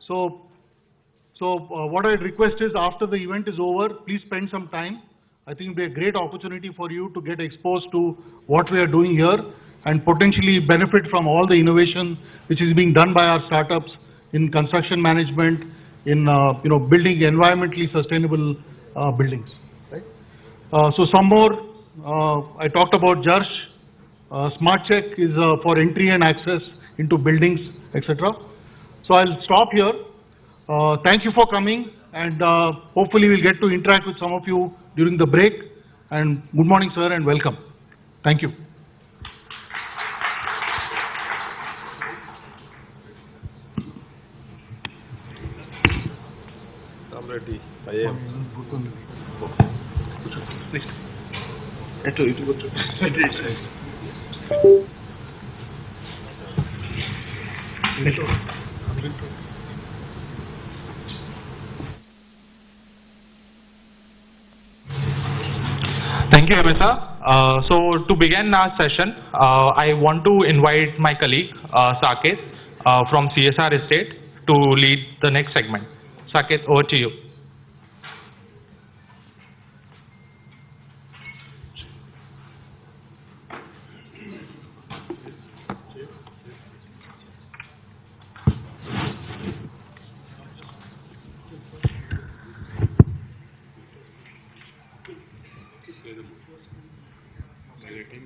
So, what I'd request is after the event is over, please spend some time. I think it'll be a great opportunity for you to get exposed to what we are doing here and potentially benefit from all the innovation which is being done by our startups in construction management, in building environmentally sustainable buildings. Right? So some more. I talked about JARSH. Smart Check is for entry and access into buildings, etc. So I'll stop here. Thank you for coming, and hopefully we'll get to interact with some of you during the break. And good morning, sir, and welcome. Thank you. I'm ready. I am. Please. Thank you, Amisa. So to begin our session, I want to invite my colleague, Saket, from CSR Estate to lead the next segment. Saket, over to you.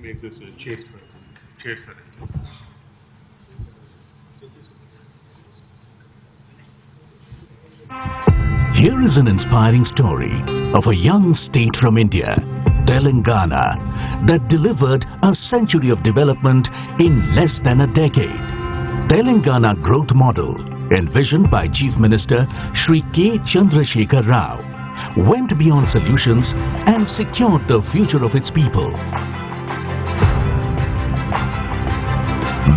Make this a chair. Here is an inspiring story of a young state from India, Telangana, that delivered a century of development in less than a decade. Telangana growth model, envisioned by Chief Minister Shri K. Chandrasekhar Rao, went beyond solutions and secured the future of its people,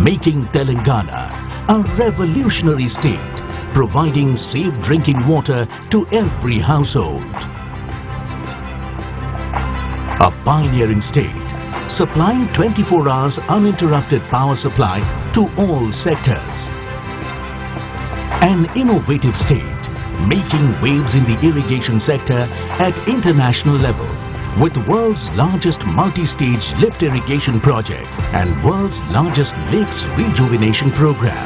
making Telangana a revolutionary state, providing safe drinking water to every household. A pioneering state, supplying 24 hours uninterrupted power supply to all sectors. An innovative state, making waves in the irrigation sector at international level, with world's largest multi-stage lift irrigation project and world's largest lakes rejuvenation program.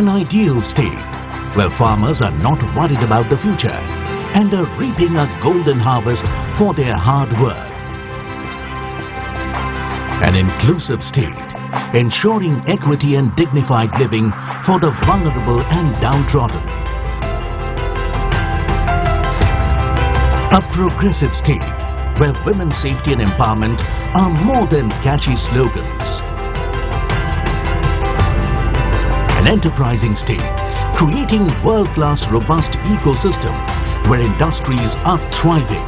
An ideal state where farmers are not worried about the future and are reaping a golden harvest for their hard work. An inclusive state ensuring equity and dignified living for the vulnerable and downtrodden. A progressive state where women's safety and empowerment are more than catchy slogans. An enterprising state creating world-class robust ecosystem where industries are thriving.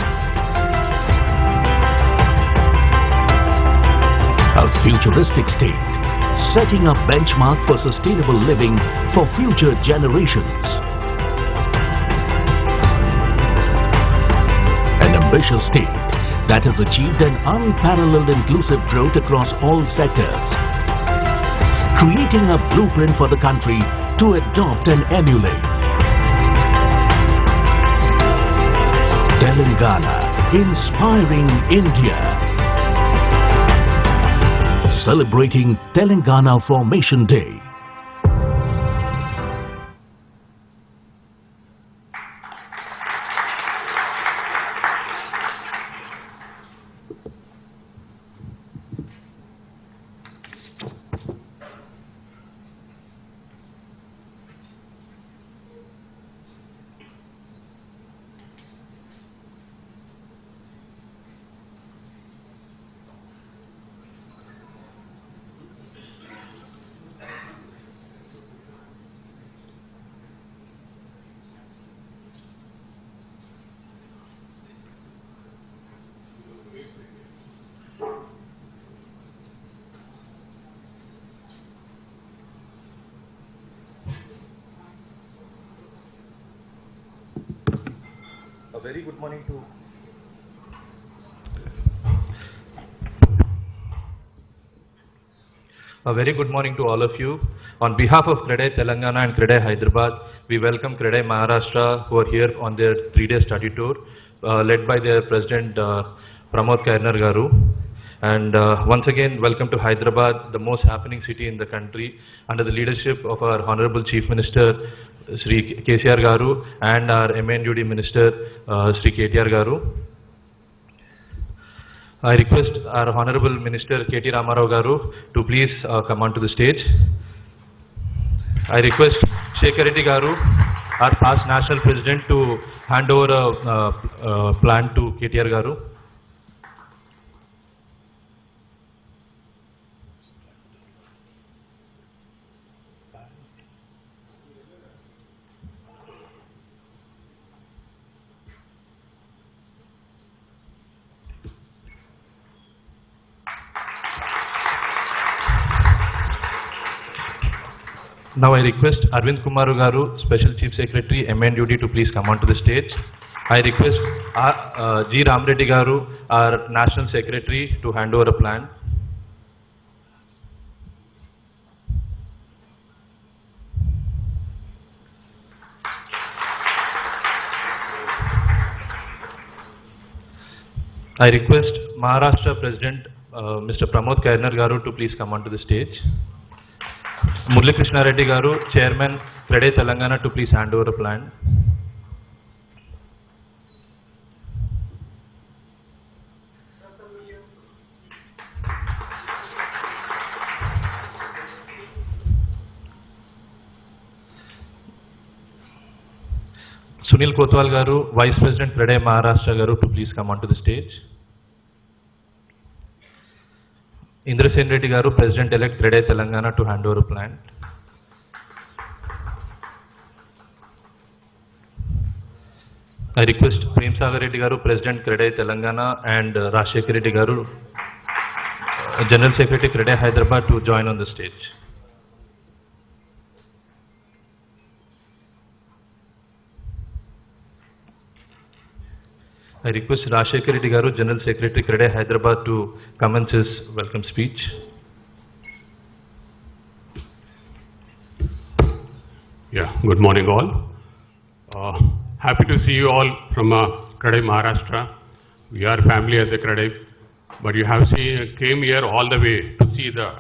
A futuristic state setting a benchmark for sustainable living for future generations. An ambitious state that has achieved an unparalleled inclusive growth across all sectors, creating a blueprint for the country to adopt and emulate. Telangana, inspiring India. Celebrating Telangana Formation Day. A very good morning to A very good morning to all of you. On behalf of CREDAI Telangana and CREDAI Hyderabad, we welcome CREDAI Maharashtra who are here on their 3-day study tour, led by their President Pramod Kairnar Garu. And once again, welcome to Hyderabad, the most happening city in the country, under the leadership of our Honorable Chief Minister, Sri KTR Garu, and our MNUD Minister, Sri KTR Garu. I request our Honorable Minister KT Ramarao Garu to please come onto the stage. I request Shekhar Reddy Garu, our past National President, to hand over a plan to KTR Garu. Now I request Arvind Kumaru Garu, Special Chief Secretary, MNUD, to please come onto the stage. I request G. Ram Reddy Garu, our National Secretary, to hand over a plan. I request Maharashtra President Mr. Pramod Kairnar Garu to please come onto the stage. Murli Krishna Reddy Garu, Chairman, CREDAI Telangana, to please hand over a plan. Sunil Kotwal Garu, Vice President, CREDAI Maharashtra Garu, to please come onto the stage. Indrasen Reddy Garu, President-elect, CREDAI Telangana, to hand over a plan. I request Prem Sagar Reddy Garu, President, CREDAI Telangana, and Rashekar Reddy Garu, General Secretary, CREDAI Hyderabad, to join on the stage. I request Rashekar Reddy Garu, General Secretary, CREDAI Hyderabad, to commence his welcome speech. Yeah, good morning all. Happy to see you all from CREDAI Maharashtra. We are family as a CREDAI, but you have came here all the way to see the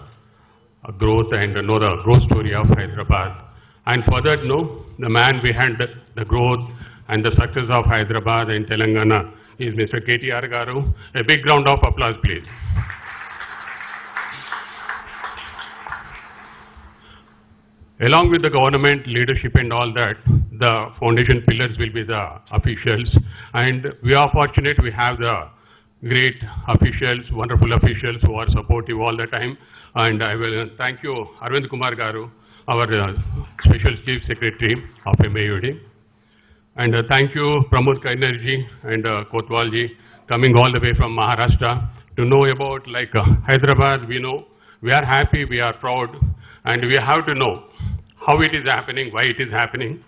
growth and know the growth story of Hyderabad. And further know the man behind the growth and the success of Hyderabad and Telangana is Mr. KTR Garu. A big round of applause, please. Along with the government leadership and all that, the foundation pillars will be the officials. And we are fortunate we have the great officials, wonderful officials who are supportive all the time. And I will thank you, Arvind Kumar Garu, our Special Chief Secretary of MAUD. And thank you, Pramod Kairnar-ji and Kotwal-ji, coming all the way from Maharashtra to know about Hyderabad. We know, we are happy, we are proud, and we have to know how it is happening, why it is happening.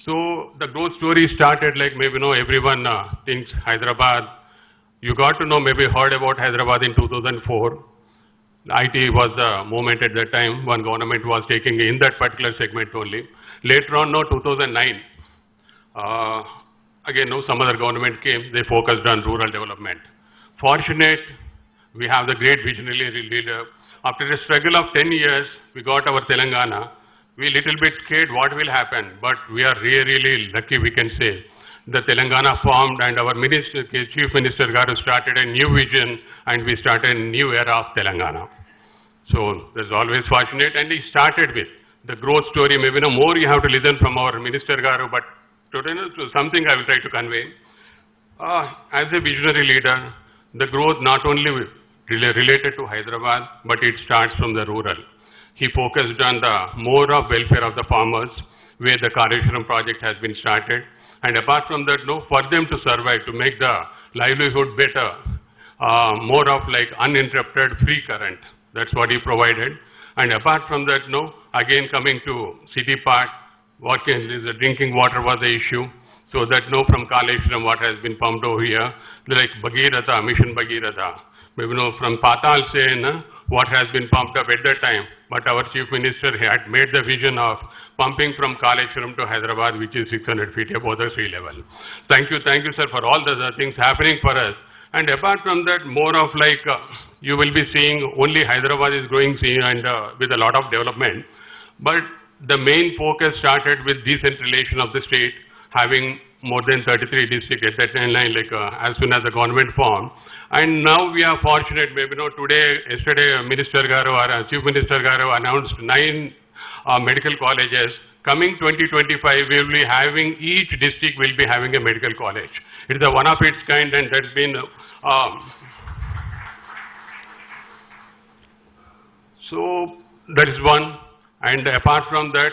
So the growth story started maybe everyone thinks Hyderabad. You got to know, maybe heard about Hyderabad in 2004. IT was the moment at that time when government was taking in that particular segment only. Later on, 2009. Again, some other government came, they focused on rural development. Fortunate, we have the great visionary leader. After a struggle of 10 years, we got our Telangana. We little bit scared what will happen, but we are really lucky, we can say. The Telangana formed and our Minister, Chief Minister Garu started a new vision and we started a new era of Telangana. So, there's always fortunate, and he started with the growth story. Maybe more you have to listen from our Minister Garu, but today, something I will try to convey. As a visionary leader, the growth not only related to Hyderabad, but it starts from the rural. He focused on the more of welfare of the farmers, where the Kareshwaram project has been started. And apart from that, for them to survive, to make the livelihood better, more of uninterrupted free current. That's what he provided. And apart from that, again coming to city part, the drinking water was the issue. So that from Kaleshwaram what has been pumped over here, like Bhagirath, Mission Bhagirath. Maybe from Patal Sen what has been pumped up at that time, but our Chief Minister had made the vision of pumping from Kaleshwaram to Hyderabad, which is 600 feet above the sea level. Thank you, sir, for all the things happening for us. And apart from that, more of like, you will be seeing only Hyderabad is growing and with a lot of development. But the main focus started with decentralization of the state, having more than 33 districts at that time, like as soon as the government formed. And now we are fortunate, maybe yesterday Minister Garu, or Chief Minister Garu announced 9 medical colleges. Coming 2025, we will be having, each district will be having a medical college. It is a one of its kind, and that's been, so that is one. And apart from that,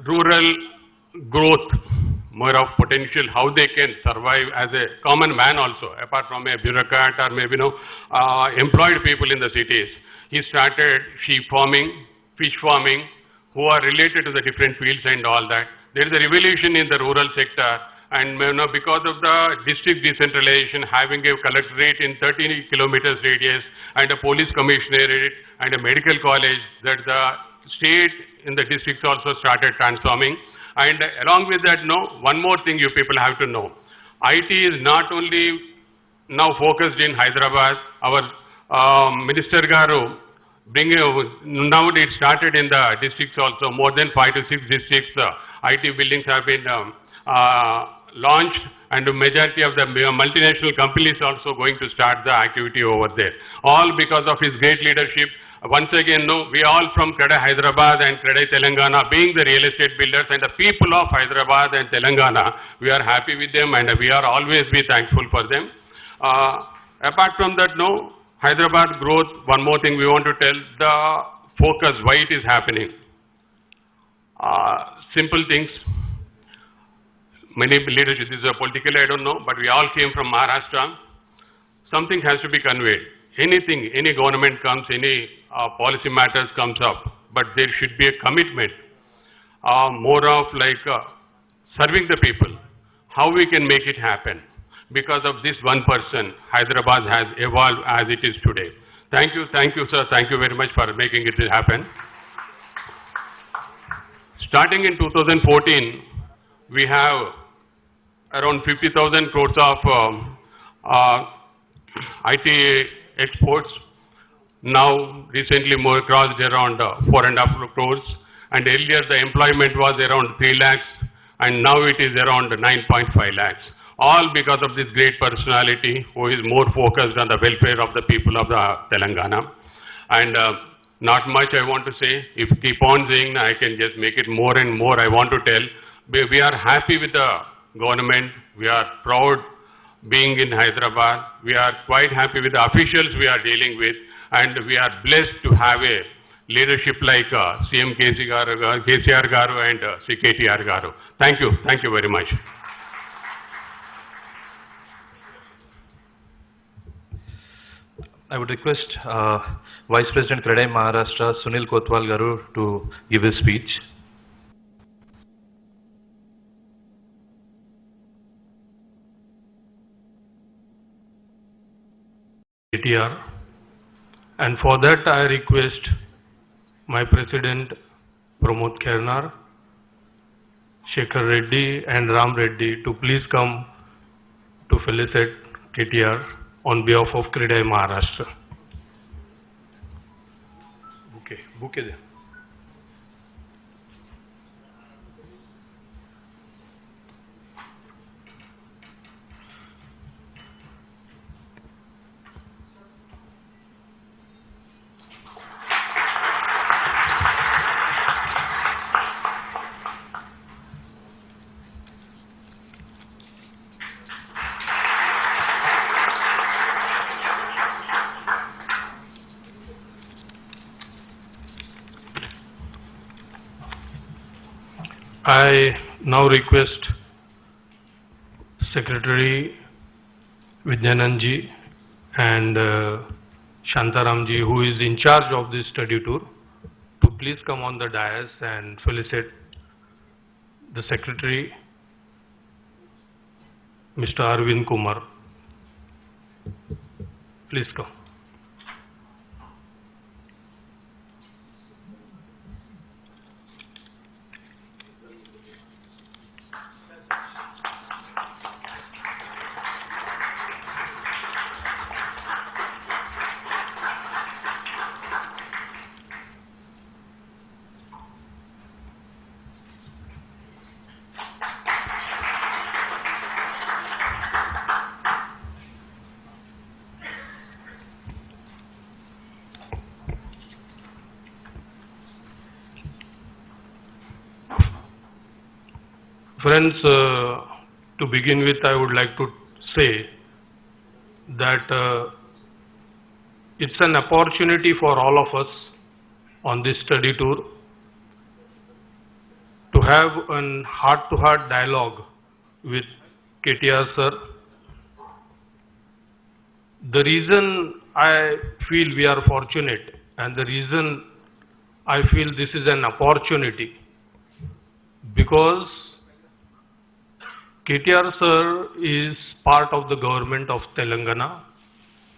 rural growth, more of potential, how they can survive as a common man also, apart from a bureaucrat or maybe employed people in the cities. He started sheep farming, fish farming, who are related to the different fields and all that. There is a revolution in the rural sector, and because of the district decentralization, having a collectorate in 30 kilometers radius and a police commissionerate and a medical college, that the state in the districts also started transforming. And along with that, one more thing you people have to know. IT is not only now focused in Hyderabad. Our Minister Garu, now it started in the districts also. More than 5 to 6 districts, IT buildings have been launched, and the majority of the multinational companies also going to start the activity over there. All because of his great leadership. Once again, we all from CREDAI Hyderabad and CREDAI Telangana, being the real estate builders and the people of Hyderabad and Telangana, we are happy with them, and we are always be thankful for them. Apart from that, Hyderabad growth, one more thing we want to tell, the focus, why it is happening. Simple things. Many leadership, this is politically, I don't know, but we all came from Maharashtra. Something has to be conveyed. Anything, any government comes, any policy matters comes up, but there should be a commitment, more of like serving the people, how we can make it happen. Because of this one person, Hyderabad has evolved as it is today. Thank you, sir. Thank you very much for making it happen. Starting in 2014, we have around 50,000 crores of IT exports. Now, recently more crossed around 4.5 crores. And earlier the employment was around 3 lakhs, and now it is around 9.5 lakhs. All because of this great personality who is more focused on the welfare of the people of the Telangana. And not much I want to say. If keep on saying, I can just make it more and more. I want to tell, we are happy with the government. We are proud being in Hyderabad. We are quite happy with the officials we are dealing with. And we are blessed to have a leadership like CM KTR Garu and KTR Garu. Thank you. Thank you very much. I would request Vice President CREDAI Maharashtra, Sunil Kotwal Garu, to give his speech. KTR, and for that I request my President Pramod Khernar, Shekhar Reddy and Ram Reddy to please come to felicitate KTR on behalf of CREDAI Maharashtra. Bouquet there. I now request Secretary Vidyananji and Shantaramji, who is in charge of this study tour, to please come on the dais and felicitate the Secretary, Mr. Arvind Kumar. Please come. Friends, to begin with, I would like to say that it's an opportunity for all of us on this study tour to have a heart-to-heart dialogue with KTR sir. The reason I feel we are fortunate and the reason I feel this is an opportunity, because KTR sir is part of the government of Telangana.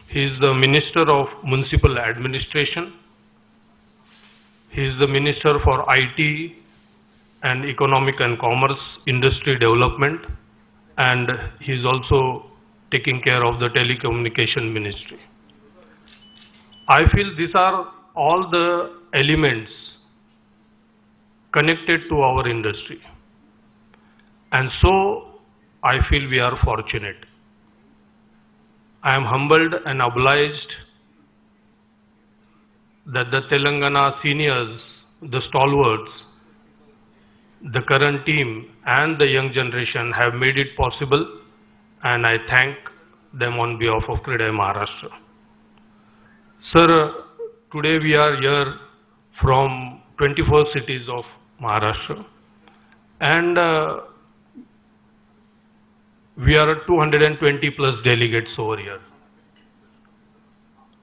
He is the Minister of Municipal Administration. He is the Minister for IT and Economic and Commerce Industry Development, and he is also taking care of the Telecommunication Ministry. I feel these are all the elements connected to our industry, and so I feel we are fortunate. I am humbled and obliged that the Telangana seniors, the stalwarts, the current team and the young generation have made it possible, and I thank them on behalf of CREDAI Maharashtra. Sir, today we are here from 24 cities of Maharashtra, and we are 220 plus delegates over here.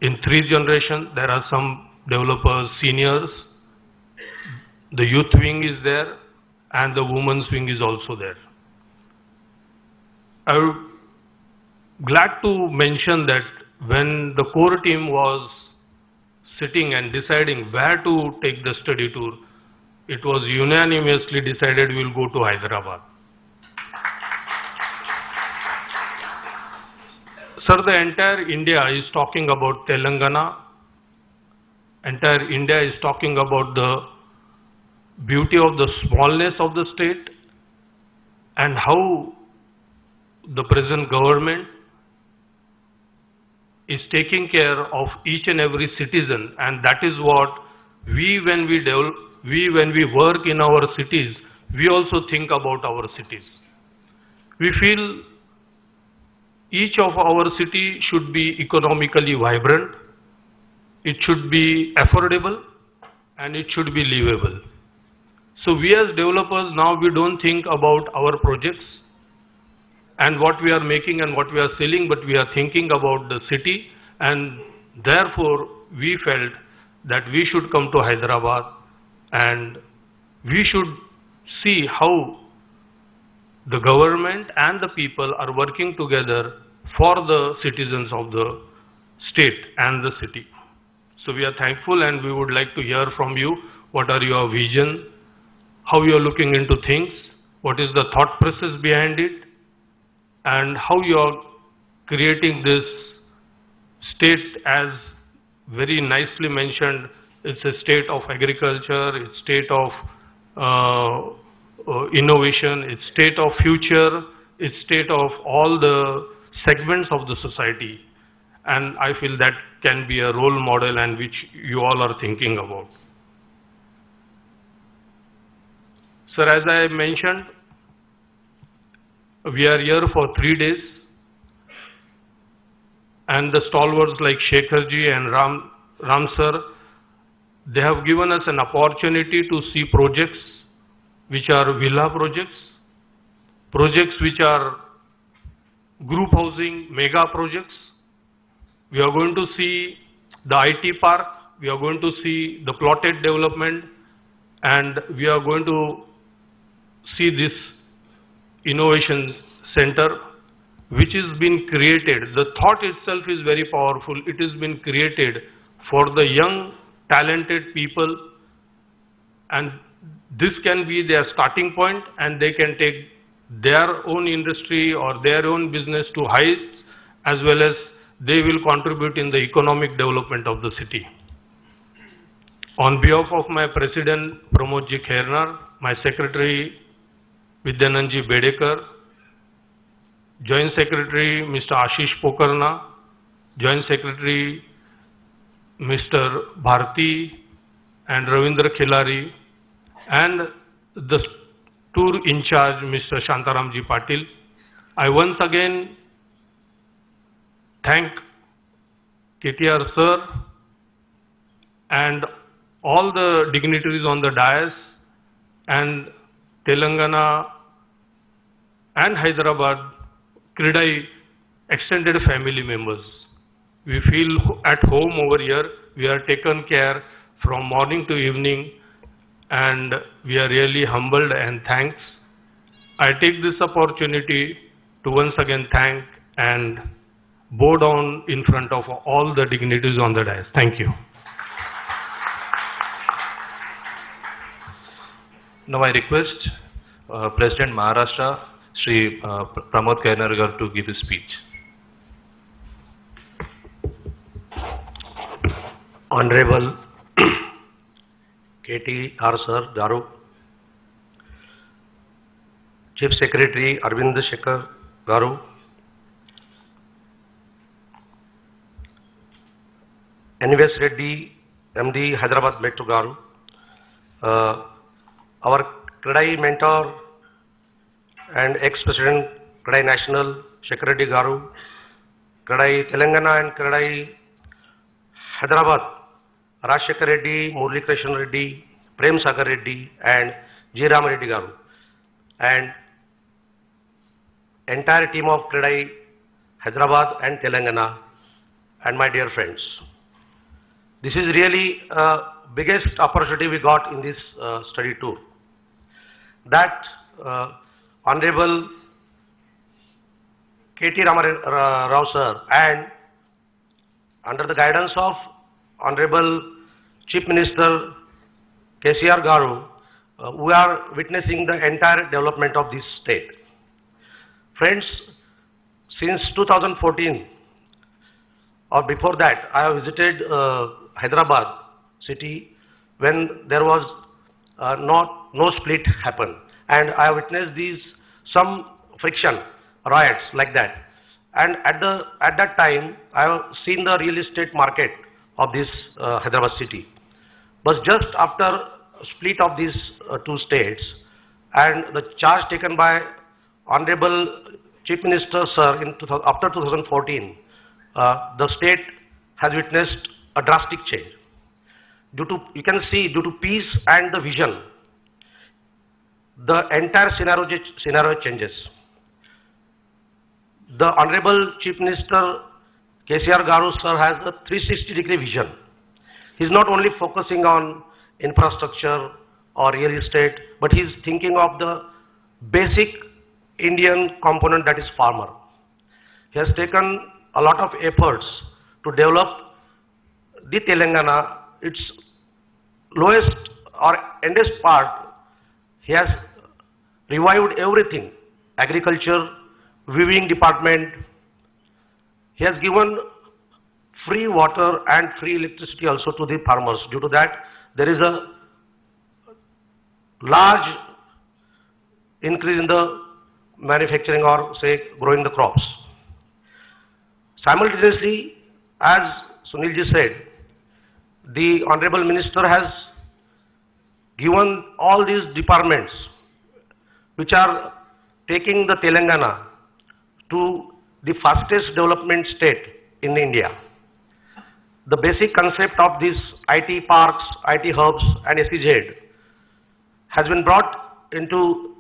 In 3 generations, there are some developers, seniors, the youth wing is there, and the women's wing is also there. I'm glad to mention that when the core team was sitting and deciding where to take the study tour, it was unanimously decided we will go to Hyderabad. Sir, the entire India is talking about Telangana. Entire India is talking about the beauty of the smallness of the state and how the present government is taking care of each and every citizen, and that is what when we work in our cities, we also think about our cities. We feel each of our city should be economically vibrant, it should be affordable, and it should be livable. So we as developers now, we don't think about our projects and what we are making and what we are selling, but we are thinking about the city, and therefore we felt that we should come to Hyderabad and we should see how the government and the people are working together for the citizens of the state and the city. So we are thankful, and we would like to hear from you what are your vision, how you are looking into things, what is the thought process behind it, and how you are creating this state. As very nicely mentioned, it's a state of agriculture, it's state of innovation, it's state of future, it's state of all the segments of the society, and I feel that can be a role model and which you all are thinking about. Sir, as I mentioned, we are here for 3 days, and the stalwarts like Shekharji and Ram sir, they have given us an opportunity to see projects which are villa projects, projects which are group housing, mega projects. We are going to see the IT park, we are going to see the plotted development, and we are going to see this innovation center which has been created. The thought itself is very powerful. It has been created for the young, talented people, and this can be their starting point, and they can take their own industry or their own business to heights, as well as they will contribute in the economic development of the city. On behalf of my President Pramodji Khairnar, my Secretary Vidyananji Bedekar, Joint Secretary Mr. Ashish Pokarna, Joint Secretary Mr. Bharti and Ravindra Khilari, and the tour in charge, Mr. Shantaramji Patil. I once again thank KTR sir and all the dignitaries on the dais and Telangana and Hyderabad CREDAI extended family members. We feel at home over here. We are taken care from morning to evening, and we are really humbled and thanks. I take this opportunity to once again thank and bow down in front of all the dignitaries on the dais. Thank you. Now I request President Maharashtra, Shri Pramod Kairnar to give his speech. Honorable KTR Sir Garu, Chief Secretary Arvind Shekhar Garu, NVS Reddy, MD Hyderabad Metro Garu, our CREDAI mentor and ex-president CREDAI National Shekhar Reddy Garu, CREDAI Telangana and CREDAI Hyderabad Rajshekhar Reddy, Murli Krishna Reddy, Prem Sagar Reddy and G. Ram Reddy Garu, and entire team of CREDAI Hyderabad and Telangana, and my dear friends. This is really biggest opportunity we got in this study tour. That Honorable KT Rao sir and under the guidance of Honorable Chief Minister KCR Garu, we are witnessing the entire development of this state. Friends, since 2014 or before that, I have visited Hyderabad city when there was no split happen, and I have witnessed some friction, riots like that. And at that time, I have seen the real estate market of this Hyderabad city. But just after split of these two states and the charge taken by Honorable Chief Minister Sir after 2014, the state has witnessed a drastic change. You can see, due to peace and the vision, the entire scenario changes. The Honorable Chief Minister KCR Garu sir has a 360-degree vision. He is not only focusing on infrastructure or real estate, but he is thinking of the basic Indian component, that is farmer. He has taken a lot of efforts to develop the Telangana, its lowest or endest part. He has revived everything, agriculture, weaving department. He has given free water and free electricity also to the farmers. Due to that, there is a large increase in the manufacturing or say growing the crops. Simultaneously, as Sunilji said, the Honorable Minister has given all these departments which are taking the Telangana to the fastest development state in India. The basic concept of these IT parks, IT hubs and SEZ has been brought into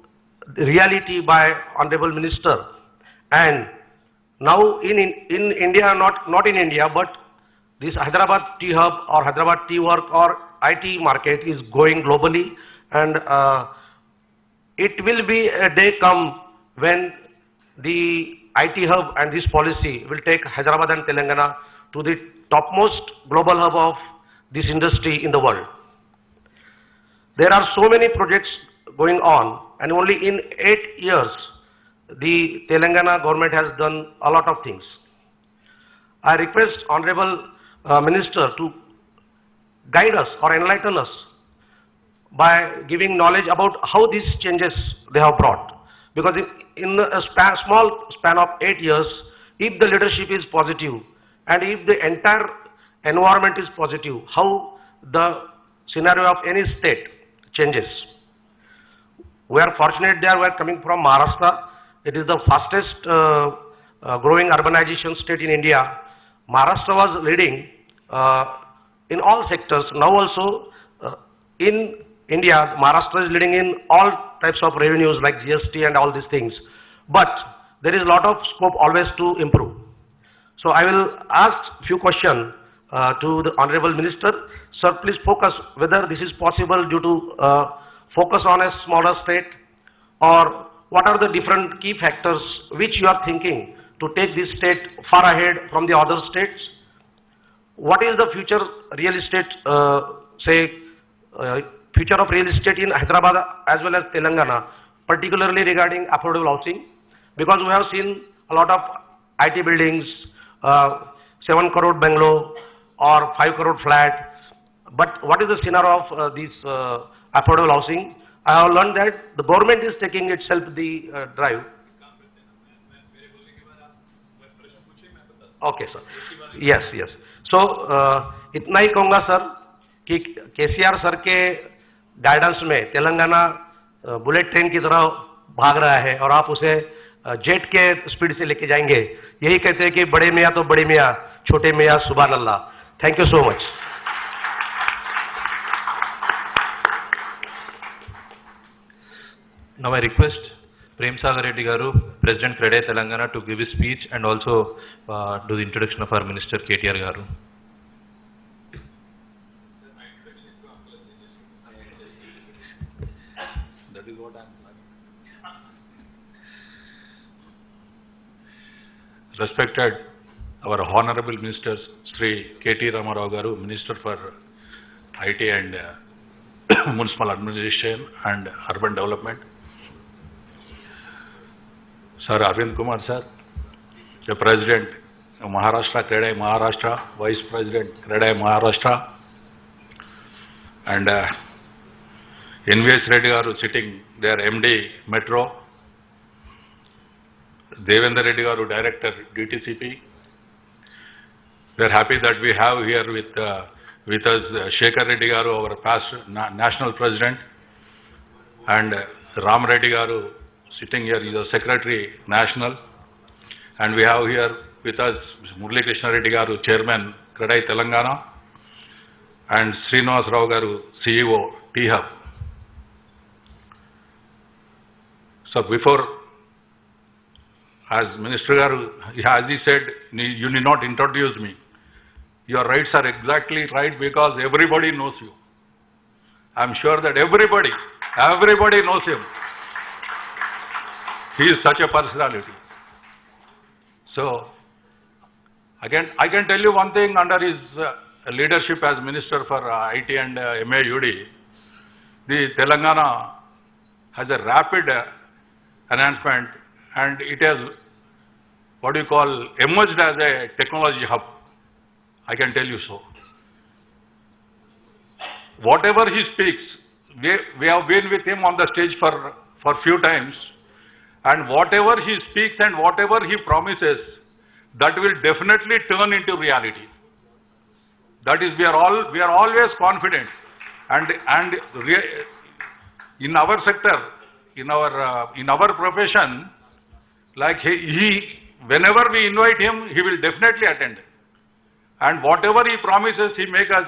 reality by Honorable Minister, and now in India, not in India, but this Hyderabad Tea Hub or Hyderabad Tea Work or IT market is going globally, and it will be a day come when the IT hub and this policy will take Hyderabad and Telangana to the topmost global hub of this industry in the world. There are so many projects going on, and only in 8 years the Telangana government has done a lot of things. I request Honorable Minister to guide us or enlighten us by giving knowledge about how these changes they have brought. Because in a small span of 8 years, if the leadership is positive and if the entire environment is positive, how the scenario of any state changes. We are fortunate there. We are coming from Maharashtra. It is the fastest growing urbanization state in India. Maharashtra was leading in all sectors. Now also in India, Maharashtra is leading in all types of revenues like GST and all these things. But there is a lot of scope always to improve. So I will ask few questions to the Honorable Minister. Sir, please focus whether this is possible due to focus on a smaller state, or what are the different key factors which you are thinking to take this state far ahead from the other states? What is the future real estate, future of real estate in Hyderabad as well as Telangana, particularly regarding affordable housing? Because we have seen a lot of IT buildings, 7 crore bungalow or 5 crore flat. But what is the scenario of this affordable housing? I have learned that the government is taking itself the drive. Okay, sir. Yes, yes. So, इतना ही कहूँगा sir कि KCR sir के guidance में Telangana bullet train की तरह भाग रहा है और आप उसे जेट के स्पीड से लेके जाएंगे. यही कहते हैं कि बड़े मियाँ तो बड़े मियाँ, छोटे मियाँ सुभान अल्लाह. Thank you so much. Now I request Prem Sagar Reddy Garu, President CREDAI Telangana, to give his speech and also do the introduction of our Minister KTR Garu. That is what I am planning. Respected our Honorable Ministers, Sri KT Ramarao Garu, Minister for IT and Municipal Administration and Urban Development. Sir Arvind Kumar Sir, the President of Maharashtra, CREDAI Maharashtra, Vice President, CREDAI Maharashtra, and NVS Reddy Garu sitting there, MD Metro, Devendra Reddy Garu, Director DTCP. We are happy that we have here with us Shekhar Reddy Garu, our past National President, and Ram Reddy Garu, sitting here, is a Secretary National, and we have here with us Murali Krishna Reddy Garu, Chairman CREDAI Telangana, and Srinivas Rao Garu, CEO T-Hub. So before, as Minister Garu, as he said, you need not introduce me. Your rights are exactly right because everybody knows you. I am sure that everybody knows him. He is such a personality. So, I can tell you one thing, under his leadership as Minister for IT and MAUD, the Telangana has a rapid enhancement and it has, what do you call, emerged as a technology hub. I can tell you so. Whatever he speaks, we have been with him on the stage for few times, and whatever he speaks and whatever he promises, that will definitely turn into reality. That is, we are always confident, and in our sector, in our profession, like whenever we invite him, he will definitely attend. And whatever he promises, he makes us,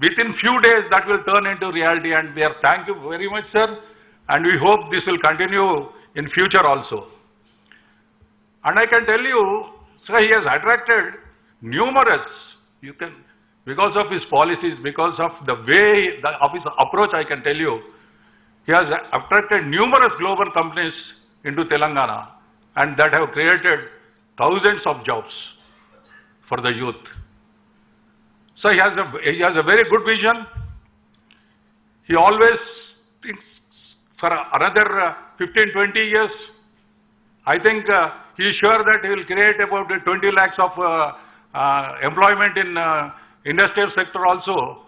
within few days, that will turn into reality. And we are, thank you very much, sir. And we hope this will continue in future also. And I can tell you, sir, he has attracted numerous, because of his policies, because of the way, of his approach, I can tell you, he has attracted numerous global companies into Telangana, and that have created thousands of jobs for the youth. So he has a very good vision. He always thinks for another 15, 20 years. I think he is sure that he will create about 20 lakhs of employment in industrial sector also.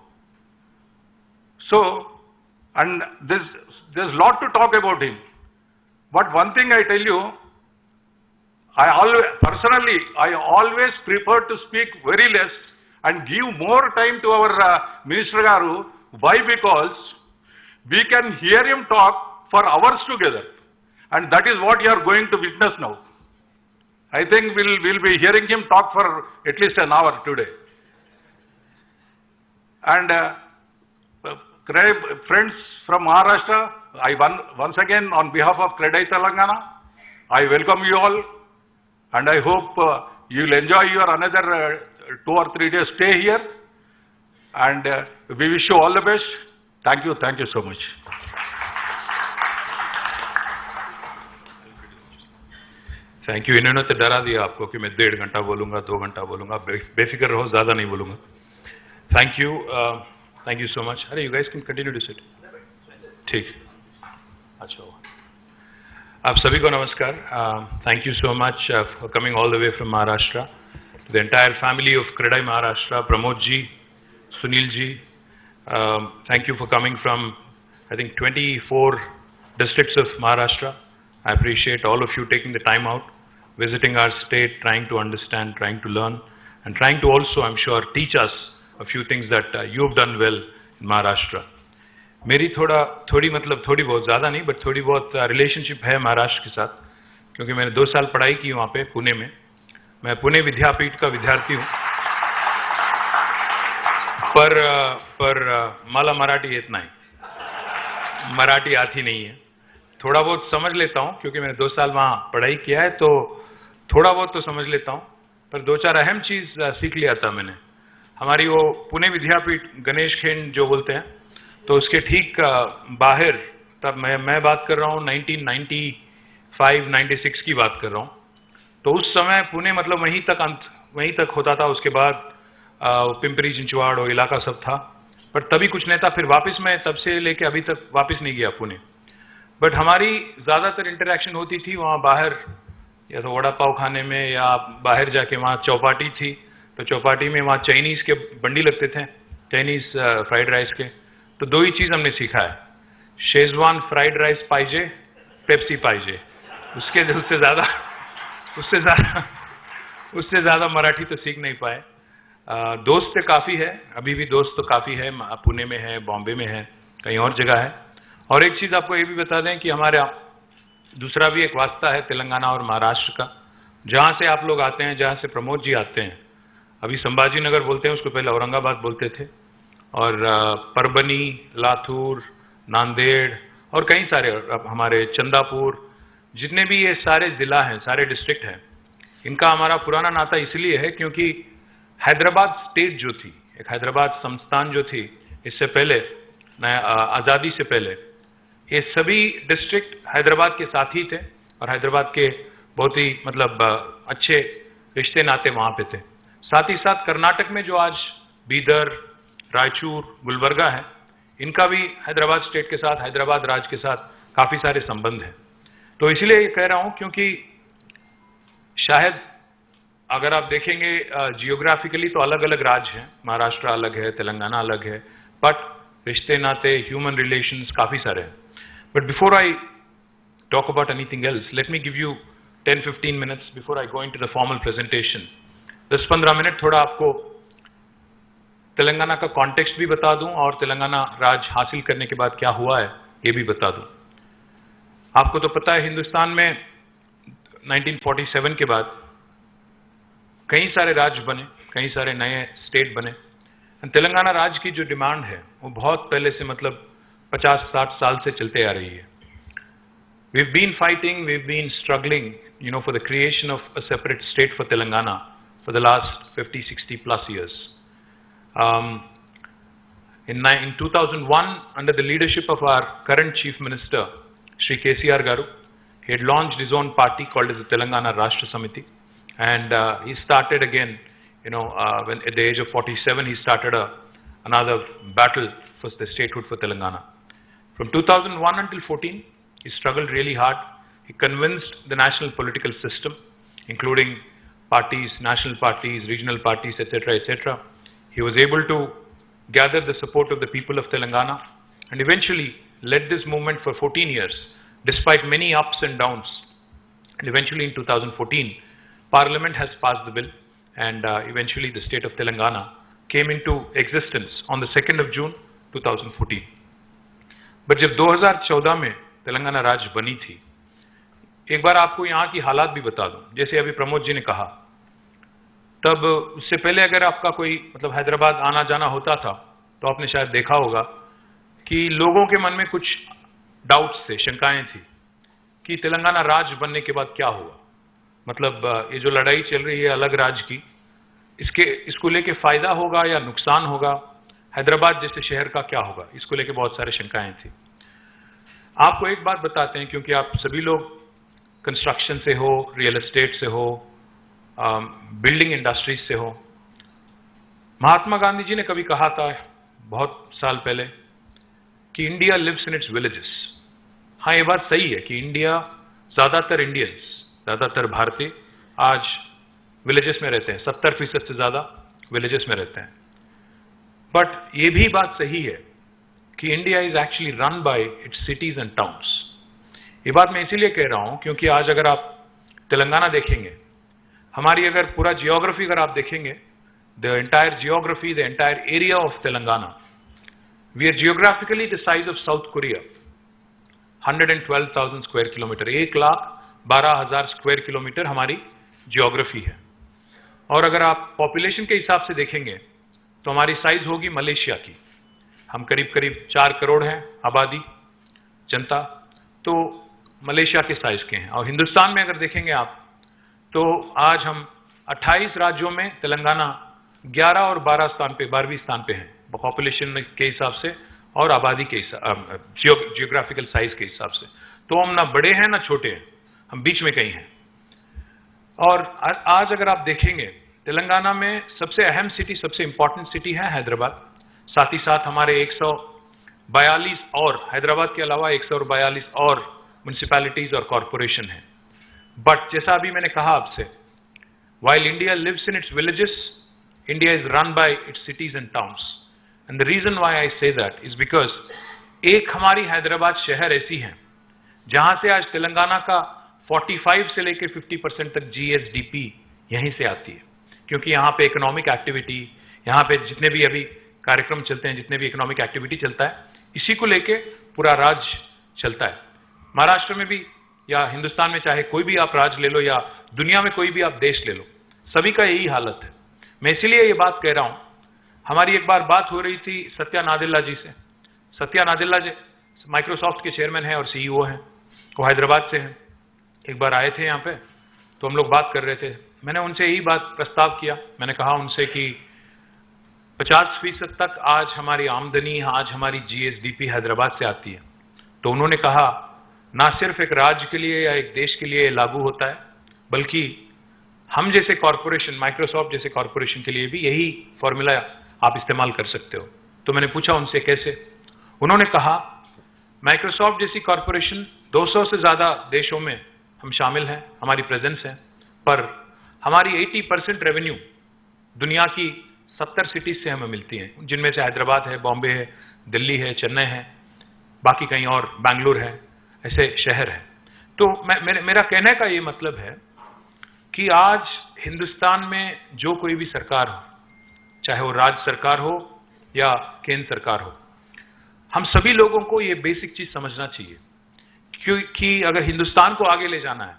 So, and there's a lot to talk about him. But one thing I tell you, I always prefer to speak very less and give more time to our Minister Garu. Why? Because we can hear him talk for hours together. And that is what you are going to witness now. I think we'll be hearing him talk for at least an hour today. And friends from Maharashtra, once again on behalf of CREDAI Telangana, I welcome you all, and I hope you'll enjoy your another 2 or 3 days stay here, and we wish you all the best. Thank you so much. Thank you. इन्होंने तो डरा दिया आपको कि मैं 1.5 घंटा बोलूंगा, 2 घंटा बोलूंगा. बेफिक्र रहो, ज़्यादा नहीं बोलूंगा. Thank you so much. अरे you guys can continue to sit. ठीक. अच्छा हुआ. आप सभी को नमस्कार. Thank you so much for coming all the way from Maharashtra. The entire family of CREDAI Maharashtra, Pramod ji, Sunil ji, thank you for coming from, I think, 24 districts of Maharashtra. I appreciate all of you taking the time out, visiting our state, trying to understand, trying to learn, and trying to also, I'm sure, teach us a few things that you've done well in Maharashtra. मेरी थोड़ी बहुत ज़्यादा नहीं, but थोड़ी बहुत relationship है महाराष्ट्र के साथ, क्योंकि मैंने 2 साल पढ़ाई की वहाँ पे पुणे में. मैं पुणे विद्यापीठ का विद्यार्थी हूँ, पर मला मराठी येत नाही, मराठी आती नहीं है. थोड़ा बहुत समझ लेता हूँ, क्योंकि मैंने 2 साल वहाँ पढ़ाई किया है, तो थोड़ा बहुत तो समझ लेता हूँ, पर 2-4 अहम चीज़ सीख लिया था मैंने. हमारी वो पुणे विद्यापीठ गणेश खिंड जो बोलते हैं, तो उसके ठीक बाहर, तब मैं बात कर रहा हूँ 1995-96 की बात कर रहा हूँ. तो उस समय पुणे मतलब वहीं तक होता था. उसके बाद पिंपरी चिंचवाड़ और इलाका सब था, पर तभी कुछ नहीं था. फिर वापस मैं तब से लेके अभी तक वापस नहीं गया पुणे. बट हमारी ज़्यादातर इंटरेक्शन होती थी वहाँ बाहर, या तो वड़ा पाव खाने में, या बाहर जाके वहाँ चौपाटी थी, तो चौपाटी में वहाँ चाइनीज़ के बंडी लगते थे, चाइनीज़ फ्राइड राइस के. तो 2 ही चीज़ हमने सीखा है, शेजवान फ्राइड राइस पाइजे, पेप्सी पाइजे. उससे ज़्यादा मराठी तो सीख नहीं पाए. दोस्त काफ़ी है, अभी भी दोस्त तो काफ़ी है, पुणे में है, बॉम्बे में है, कहीं और जगह है. और एक चीज़ आपको ये भी बता दें कि हमारे दूसरा भी एक वास्ता है तेलंगाना और महाराष्ट्र का. जहाँ से आप लोग आते हैं, जहाँ से प्रमोद जी आते हैं, अभी संभाजी नगर बोलते हैं, उसको पहले औरंगाबाद बोलते थे, और परबनी, लातूर, नांदेड़ और कई सारे, हमारे चंदापुर, जितने भी ये सारे ज़िला हैं, सारे डिस्ट्रिक्ट हैं, इनका हमारा पुराना नाता इसलिए है क्योंकि हैदराबाद स्टेट जो थी, एक हैदराबाद संस्थान जो थी, इससे पहले आज़ादी से पहले ये सभी डिस्ट्रिक्ट हैदराबाद के साथ ही थे, और हैदराबाद के बहुत ही अच्छे रिश्ते नाते वहाँ पे थे. साथ ही साथ कर्नाटक में जो आज बीदर, रायचूर, गुलबर्गा है, इनका भी हैदराबाद स्टेट के साथ, हैदराबाद राज्य के साथ काफ़ी सारे संबंध हैं. तो इसलिए ये कह रहा हूँ क्योंकि शायद अगर आप देखेंगे जियोग्राफिकली तो अलग अलग राज्य हैं, महाराष्ट्र अलग है, तेलंगाना अलग है, बट रिश्ते नाते, ह्यूमन रिलेशंस काफ़ी सारे हैं. But before I talk about anything else, let me give you 10-15 minutes before I go into the formal presentation. 10-15 minute थोड़ा आपको तेलंगाना का कॉन्टेक्स्ट भी बता दूं, और तेलंगाना राज्य हासिल करने के बाद क्या हुआ है ये भी बता दूं. आपको तो पता है, हिंदुस्तान में 1947 के बाद कई सारे राज्य बने, कई सारे नए स्टेट बने. तेलंगाना राज्य की जो डिमांड है वो बहुत पहले से 50-60 साल से चलते आ रही है. We've been fighting, we've been struggling, for the creation of a separate state for Telangana for the last 50-60 plus years. In 2001, under the leadership of our current Chief Minister, Shri KTR Garu, he had launched his own party called as the Telangana Rashtra Samiti, and he started again, when at the age of 47, he started another battle for the statehood for Telangana. From 2001 until 14, he struggled really hard. He convinced the national political system, including parties, national parties, regional parties, etc., etc. He was able to gather the support of the people of Telangana and eventually led this movement for 14 years, despite many ups and downs. And eventually in 2014, Parliament has passed the bill, and eventually the state of Telangana came into existence on the 2nd of June 2014. But जब 2014 में तेलंगाना राज्य बनी थी, एक बार आपको यहाँ की हालात भी बता दूं। जैसे अभी प्रमोद जी ने कहा, तब उससे पहले अगर आपका कोई मतलब हैदराबाद आना जाना होता था तो आपने शायद देखा होगा कि लोगों के मन में कुछ डाउट्स थे, शंकाएं थी कि तेलंगाना राज्य बनने के बाद क्या होगा। मतलब ये जो लड़ाई चल रही है अलग राज्य की, इसको लेके फायदा होगा या नुकसान होगा, हैदराबाद जैसे शहर का क्या होगा, इसको लेके बहुत सारे शंकाएं थी। आपको एक बात बताते हैं, क्योंकि आप सभी लोग कंस्ट्रक्शन से हो, रियल एस्टेट से हो, बिल्डिंग इंडस्ट्रीज से हो। महात्मा गांधी जी ने कभी कहा था बहुत साल पहले कि India lives in its villages. हाँ, ये बात सही है कि ज्यादातर इंडियंस, ज्यादातर भारतीय आज विलेजेस में रहते हैं, 70% से ज्यादा विलेजेस में रहते हैं। बट ये भी बात सही है कि India is actually run by it's cities and towns. ये बात मैं इसीलिए कह रहा हूं क्योंकि आज अगर आप तेलंगाना देखेंगे, हमारी अगर पूरा जियोग्राफी अगर आप देखेंगे, the entire geography, the entire area of Telangana, we are geographically the size of South Korea, 112,000 square kilometre, 1,12,000 square kilometre हमारी जियोग्राफी है। और अगर आप पॉपुलेशन के हिसाब से देखेंगे तो हमारी साइज होगी मलेशिया की। हम करीब करीब 4 करोड़ हैं आबादी, जनता, तो मलेशिया के साइज के हैं। और हिंदुस्तान में अगर देखेंगे आप तो आज हम 28 राज्यों में तेलंगाना 11 और 12 स्थान पे, 12वीं स्थान पे हैं पॉपुलेशन के हिसाब से और आबादी के हिसाब, जियोग्राफिकल साइज के हिसाब से। तो हम ना बड़े हैं ना छोटे हैं, हम बीच में कहीं हैं। और आज अगर आप देखेंगे तेलंगाना में सबसे अहम सिटी, सबसे इंपॉर्टेंट सिटी है हैदराबाद। साथ ही साथ हमारे 142 और, हैदराबाद के अलावा 142 और म्युनिसिपैलिटीज और कॉरपोरेशन हैं। बट जैसा अभी मैंने कहा आपसे, while India lives in its villages, India is run by its cities and towns. And the reason why I say that is because एक हमारी हैदराबाद शहर ऐसी है जहां से आज तेलंगाना का 45 से लेकर 50% तक GSDP यहीं से आती है, क्योंकि यहाँ पे इकोनॉमिक एक्टिविटी, यहाँ पे जितने भी अभी कार्यक्रम चलते हैं, जितने भी इकोनॉमिक एक्टिविटी चलता है, इसी को लेके पूरा राज्य चलता है। महाराष्ट्र में भी या हिंदुस्तान में चाहे कोई भी आप राज्य ले लो या दुनिया में कोई भी आप देश ले लो, सभी का यही हालत है। मैं इसीलिए ये बात कह रहा हूं। हमारी एक बार बात हो रही थी सत्या नादेला जी से। सत्या नादेला जी माइक्रोसॉफ्ट के चेयरमैन हैं और CEO हैं, वो हैदराबाद से हैं। एक बार आए थे यहाँ पे तो हम लोग बात कर रहे थे, मैंने उनसे यही बात प्रस्ताव किया। मैंने कहा उनसे कि 50% तक आज हमारी आमदनी, आज हमारी GSDP हैदराबाद से आती है। तो उन्होंने कहा ना सिर्फ एक राज्य के लिए या एक देश के लिए लागू होता है, बल्कि हम जैसे कॉरपोरेशन, माइक्रोसॉफ्ट जैसे कॉरपोरेशन के लिए भी यही फॉर्मूला आप इस्तेमाल कर सकते हो। तो मैंने पूछा उनसे कैसे। उन्होंने कहा माइक्रोसॉफ्ट जैसी कॉरपोरेशन 200 से ज्यादा देशों में हम शामिल हैं, हमारी प्रेजेंस है, पर हमारी 80% रेवेन्यू दुनिया की 70 सिटीज से हमें मिलती हैं, जिनमें से हैदराबाद है, बॉम्बे है, दिल्ली है, चेन्नई है, बाकी कहीं और बैंगलोर है, ऐसे शहर हैं। तो मेरा कहने का ये मतलब है कि आज हिंदुस्तान में जो कोई भी सरकार हो, चाहे वो राज्य सरकार हो या केंद्र सरकार हो, हम सभी लोगों को ये बेसिक चीज समझना चाहिए क्योंकि अगर हिंदुस्तान को आगे ले जाना है,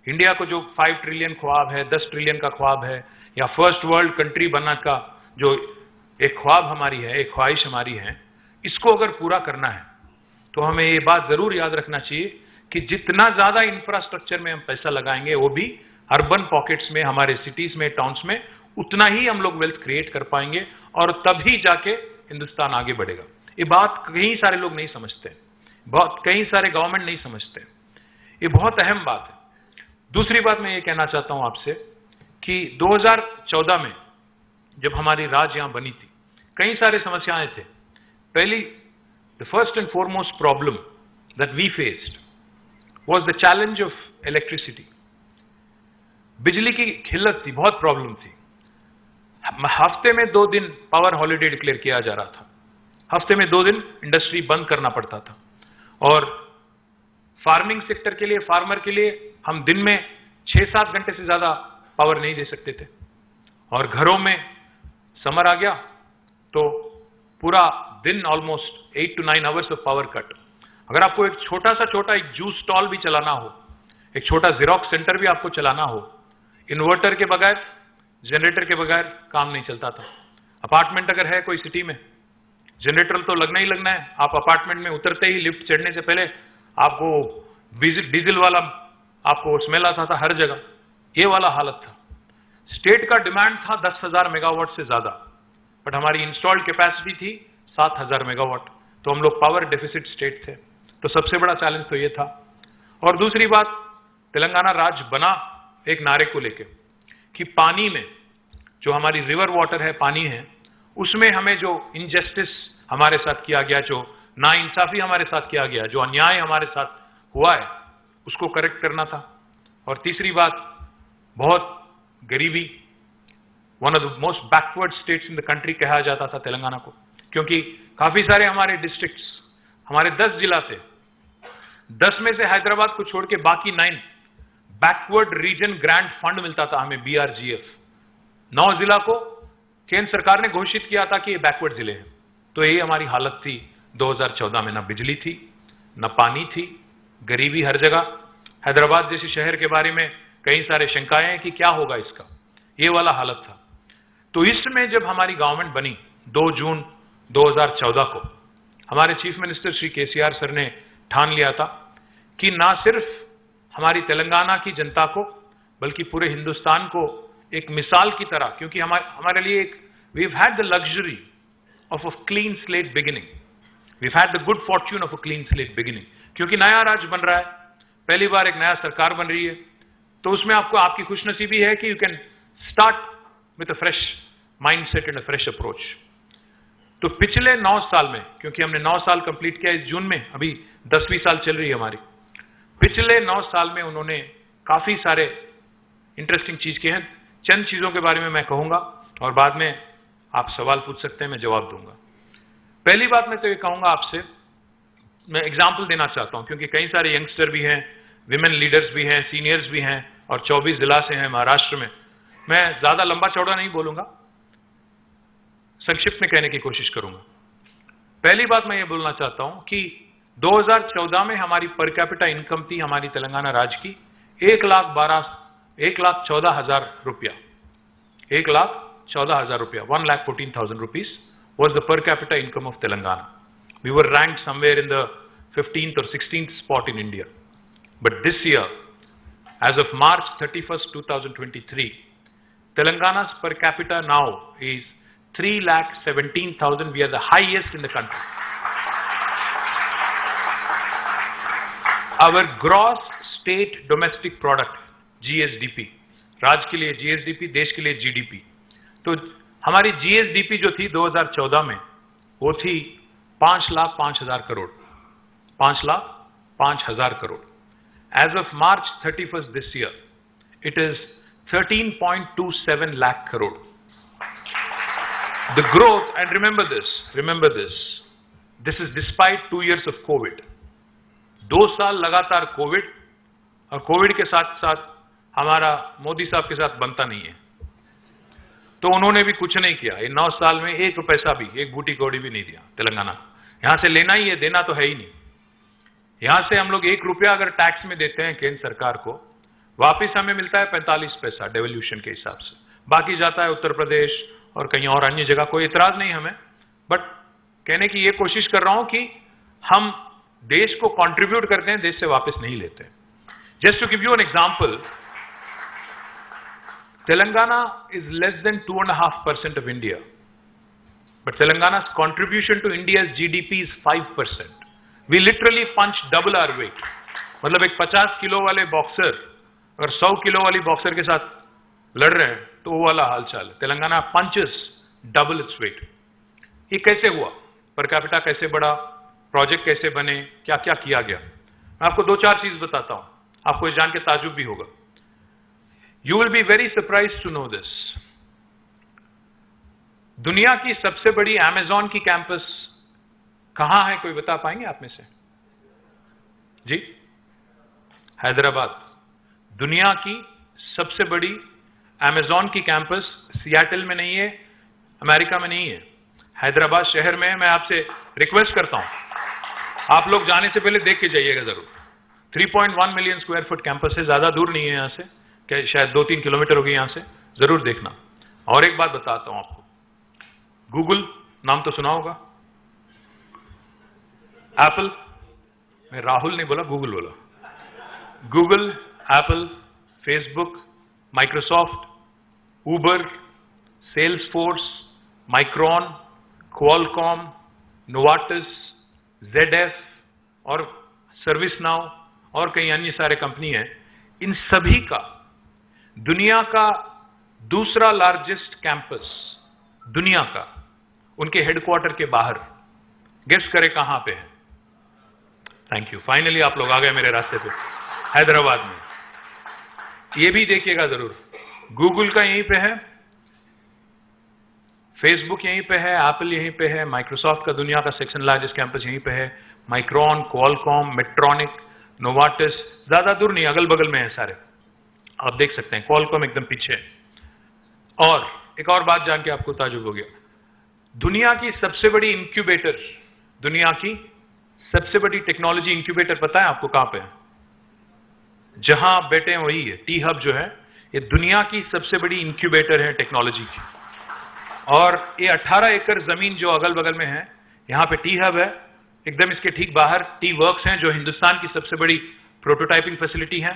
इंडिया को जो 5 ट्रिलियन ख्वाब है, 10 ट्रिलियन का ख्वाब है, या फर्स्ट वर्ल्ड कंट्री बनने का जो एक ख्वाब हमारी है, एक ख्वाहिश हमारी है, इसको अगर पूरा करना है तो हमें ये बात जरूर याद रखना चाहिए कि जितना ज्यादा इंफ्रास्ट्रक्चर में हम पैसा लगाएंगे, वो भी अर्बन पॉकेट्स में, हमारे सिटीज में, टाउन्स में, उतना ही हम लोग वेल्थ क्रिएट कर पाएंगे और तभी जाके हिंदुस्तान आगे बढ़ेगा। ये बात कई सारे लोग नहीं समझते, कई सारे गवर्नमेंट नहीं समझते। ये बहुत अहम बात है। दूसरी बात मैं ये कहना चाहता हूं आपसे कि 2014 में जब हमारी राज्य यहां बनी थी, कई सारे समस्याएं थे। पहली, the first and foremost problem that we faced was the challenge of electricity. बिजली की किल्लत थी, बहुत प्रॉब्लम थी। हफ्ते में 2 दिन पावर हॉलिडे डिक्लेयर किया जा रहा था, हफ्ते में 2 दिन इंडस्ट्री बंद करना पड़ता था, और फार्मिंग सेक्टर के लिए, फार्मर के लिए हम दिन में 6-7 घंटे से ज्यादा पावर नहीं दे सकते थे। और घरों में समर आ गया तो पूरा दिन almost 8 to 9 hours of power cut. अगर आपको एक छोटा एक जूस स्टॉल भी चलाना हो, एक छोटा जेरोक्स सेंटर भी आपको चलाना हो, इन्वर्टर के बगैर, जनरेटर के बगैर काम नहीं चलता था। अपार्टमेंट अगर है कोई सिटी में, जनरेटर तो लगना ही लगना है। आप अपार्टमेंट में उतरते ही लिफ्ट चढ़ने से पहले आपको डीजल वाला आपको स्मेल आता था हर जगह। ये वाला हालत था। स्टेट का डिमांड था 10,000 मेगावाट से ज्यादा, बट हमारी इंस्टॉल्ड कैपेसिटी थी 7,000 मेगावाट, तो हम लोग पावर डेफिसिट स्टेट थे। तो सबसे बड़ा चैलेंज तो ये था। और दूसरी बात, तेलंगाना राज्य बना एक नारे को लेके कि पानी में जो हमारी रिवर वाटर है, पानी है, उसमें हमें जो इनजस्टिस हमारे साथ किया गया, जो नाइंसाफी हमारे साथ किया गया, जो अन्याय हमारे साथ हुआ है, उसको करेक्ट करना था। और तीसरी बात, बहुत गरीबी, one of the most backward states in the country कहा जाता था तेलंगाना को, क्योंकि काफी सारे हमारे डिस्ट्रिक्ट्स, हमारे 10 जिला थे, 10 में से हैदराबाद को छोड़ के बाकी 9 बैकवर्ड रीजन ग्रांट फंड मिलता था हमें, BRGF। 9 जिला को केंद्र सरकार ने घोषित किया था कि ये बैकवर्ड जिले हैं। तो ये हमारी हालत थी 2014 में। ना बिजली थी, ना पानी थी, गरीबी हर जगह। हैदराबाद जैसे शहर के बारे में कई सारे शंकाएं हैं कि क्या होगा इसका, ये वाला हालत था। तो इसमें जब हमारी गवर्नमेंट बनी 2 जून 2014 को, हमारे chief minister Shri KCR sir ने ठान लिया था कि ना सिर्फ हमारी तेलंगाना की जनता को बल्कि पूरे हिंदुस्तान को एक मिसाल की तरह, क्योंकि हमारे लिए एक we have had the luxury of a clean slate beginning, we have had the good fortune of a clean slate beginning, क्योंकि नया राज्य बन रहा है, पहली बार एक नया सरकार बन रही है, तो उसमें आपको आपकी खुशनसीबी है कि you can start with a fresh mindset and a fresh approach. तो पिछले 9 साल में, क्योंकि हमने 9 साल कंप्लीट किया इस जून में, अभी 10वीं साल चल रही है हमारी, पिछले 9 साल में उन्होंने काफी सारे इंटरेस्टिंग चीज किए हैं। चंद चीजों के बारे में मैं कहूंगा और बाद में आप सवाल पूछ सकते हैं, मैं जवाब दूंगा। पहली बात मैं तो ये कहूंगा आपसे, मैं एग्जाम्पल देना चाहता हूं, क्योंकि कई सारे यंगस्टर भी हैं, विमेन लीडर्स भी हैं, सीनियर्स भी हैं, और 24 जिला से हैं महाराष्ट्र में। मैं ज्यादा लंबा चौड़ा नहीं बोलूंगा, संक्षिप्त में कहने की कोशिश करूंगा। पहली बात मैं ये बोलना चाहता हूं कि 2014 में हमारी पर कैपिटा इनकम थी हमारी तेलंगाना राज्य की 1,14,000 रुपया, 1,14,000 रुपया, 1,14,000 rupees was the per capita income of Telangana. We were ranked somewhere in the 15th or 16th spot in India. But this year, as of March 31st, 2023, Telangana's per capita now is 3,17,000. We are the highest in the country. Our gross state domestic product, GSDP, राज्य के लिए GSDP, देश के लिए GDP, तो हमारी GSDP जो थी 2014 में, वो थी 5,05,000 crore, 5,05,000 crore. As of March 31st this year, it is 13.27 lakh crore. The growth, and remember this is despite 2 years of COVID. 2 साल लगातार कोविड, और कोविड के साथ साथ हमारा मोदी साहब के साथ बनता नहीं है, तो उन्होंने भी कुछ नहीं किया। इन 9 साल में 1 पैसा भी, 1 बूटी कौड़ी भी नहीं दिया तेलंगाना। यहां से लेना ही है, देना तो है ही नहीं। यहां से हम लोग 1 रुपया अगर टैक्स में देते हैं केंद्र सरकार को, वापिस हमें मिलता है 45 पैसा डेवल्यूशन के हिसाब से, बाकी जाता है उत्तर प्रदेश और कहीं और अन्य जगह। कोई इतराज नहीं हमें, बट कहने की ये कोशिश कर रहा हूं कि हम देश को कंट्रीब्यूट करते हैं, देश से वापस नहीं लेते। Just to give you an example, Telangana is less than 2.5% of India, but Telangana's contribution to India's GDP is 5%. We literally punch double our weight. मतलब एक 50 किलो वाले बॉक्सर और 100 किलो वाली बॉक्सर के साथ लड़ रहे हैं, तो वो वाला हालचाल है। Telangana punches double its weight. ये कैसे हुआ? पर कैपिटा कैसे बढ़ा? प्रोजेक्ट कैसे बने? क्या क्या किया गया? मैं आपको 2-4 चीज बताता हूं, आपको ये जान के ताजुब भी होगा। You will be very surprised to know this. दुनिया की सबसे बड़ी अमेज़न की कैंपस कहां है, कोई बता पाएंगे आप में से? जी, हैदराबाद। दुनिया की सबसे बड़ी अमेज़न की कैंपस सियाटल में नहीं है, अमेरिका में नहीं है, हैदराबाद शहर में है। मैं आपसे रिक्वेस्ट करता हूं, आप लोग जाने से पहले देख के जाइएगा जरूर। 3.1 मिलियन स्क्वायर फुट कैंपस है, ज्यादा दूर नहीं है यहाँ से, क्या शायद 2-3 किलोमीटर होगी यहाँ से, जरूर देखना। और एक बात बताता हूं आपको, गूगल नाम तो सुना होगा, एप्पल, मैं राहुल नहीं बोला, गूगल बोला, गूगल, एप्पल, फेसबुक, माइक्रोसॉफ्ट, उबर, सेल्सफोर्स, माइक्रॉन, क्वालकॉम, नोवाटस, ZF और सर्विस नाउ और कई अन्य सारे कंपनी हैं, इन सभी का दुनिया का दूसरा लार्जेस्ट कैंपस, दुनिया का, उनके हेडक्वार्टर के बाहर, गेस करें कहां पे है? थैंक यू, फाइनली आप लोग आ गए मेरे रास्ते पे, हैदराबाद में। ये भी देखिएगा जरूर, गूगल का यहीं पे है, फेसबुक यहीं पे है, एप्पल यहीं पे है, माइक्रोसॉफ्ट का दुनिया का सेक्शन लार्जेस्ट कैंपस यहीं पे है, माइक्रॉन, क्वालकॉम, मेट्रॉनिक, नोवाटस, ज्यादा दूर नहीं, अगल बगल में है सारे, आप देख सकते हैं। क्वालकॉम एकदम पीछे है। और एक और बात जान के आपको ताजुब हो गया, दुनिया की सबसे बड़ी इंक्यूबेटर, दुनिया की सबसे बड़ी टेक्नोलॉजी इंक्यूबेटर पता है आपको कहां पे है? जहां आप बैठे हैं वही है, टी हब जो है, ये दुनिया की सबसे बड़ी इंक्यूबेटर है टेक्नोलॉजी की। और ये 18 एकड़ जमीन जो अगल बगल में है, यहां पे टी हब है, एकदम इसके ठीक बाहर टी वर्क्स हैं जो हिंदुस्तान की सबसे बड़ी प्रोटोटाइपिंग फैसिलिटी है,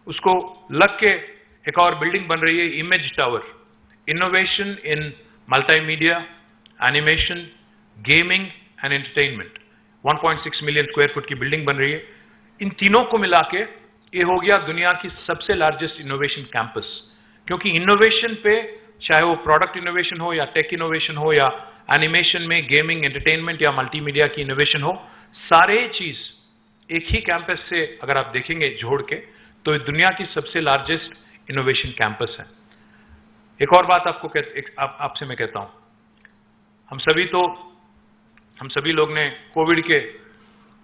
उसको लग के एक और बिल्डिंग बन रही है, image tower, innovation in multimedia, animation, gaming and entertainment, 1.6 million square foot की बिल्डिंग बन रही है। इन तीनों को मिला के ये हो गया दुनिया की सबसे लार्जेस्ट इनोवेशन कैंपस, क्योंकि इनोवेशन पे, चाहे वो प्रोडक्ट इनोवेशन हो या टेक इनोवेशन हो या एनिमेशन में गेमिंग, एंटरटेनमेंट या मल्टीमीडिया की इनोवेशन हो, सारे चीज एक ही कैंपस से अगर आप देखेंगे जोड़ के, तो ये दुनिया की सबसे लार्जेस्ट इनोवेशन कैंपस है। एक और बात आपसे मैं कहता हूं, हम सभी लोग ने कोविड के,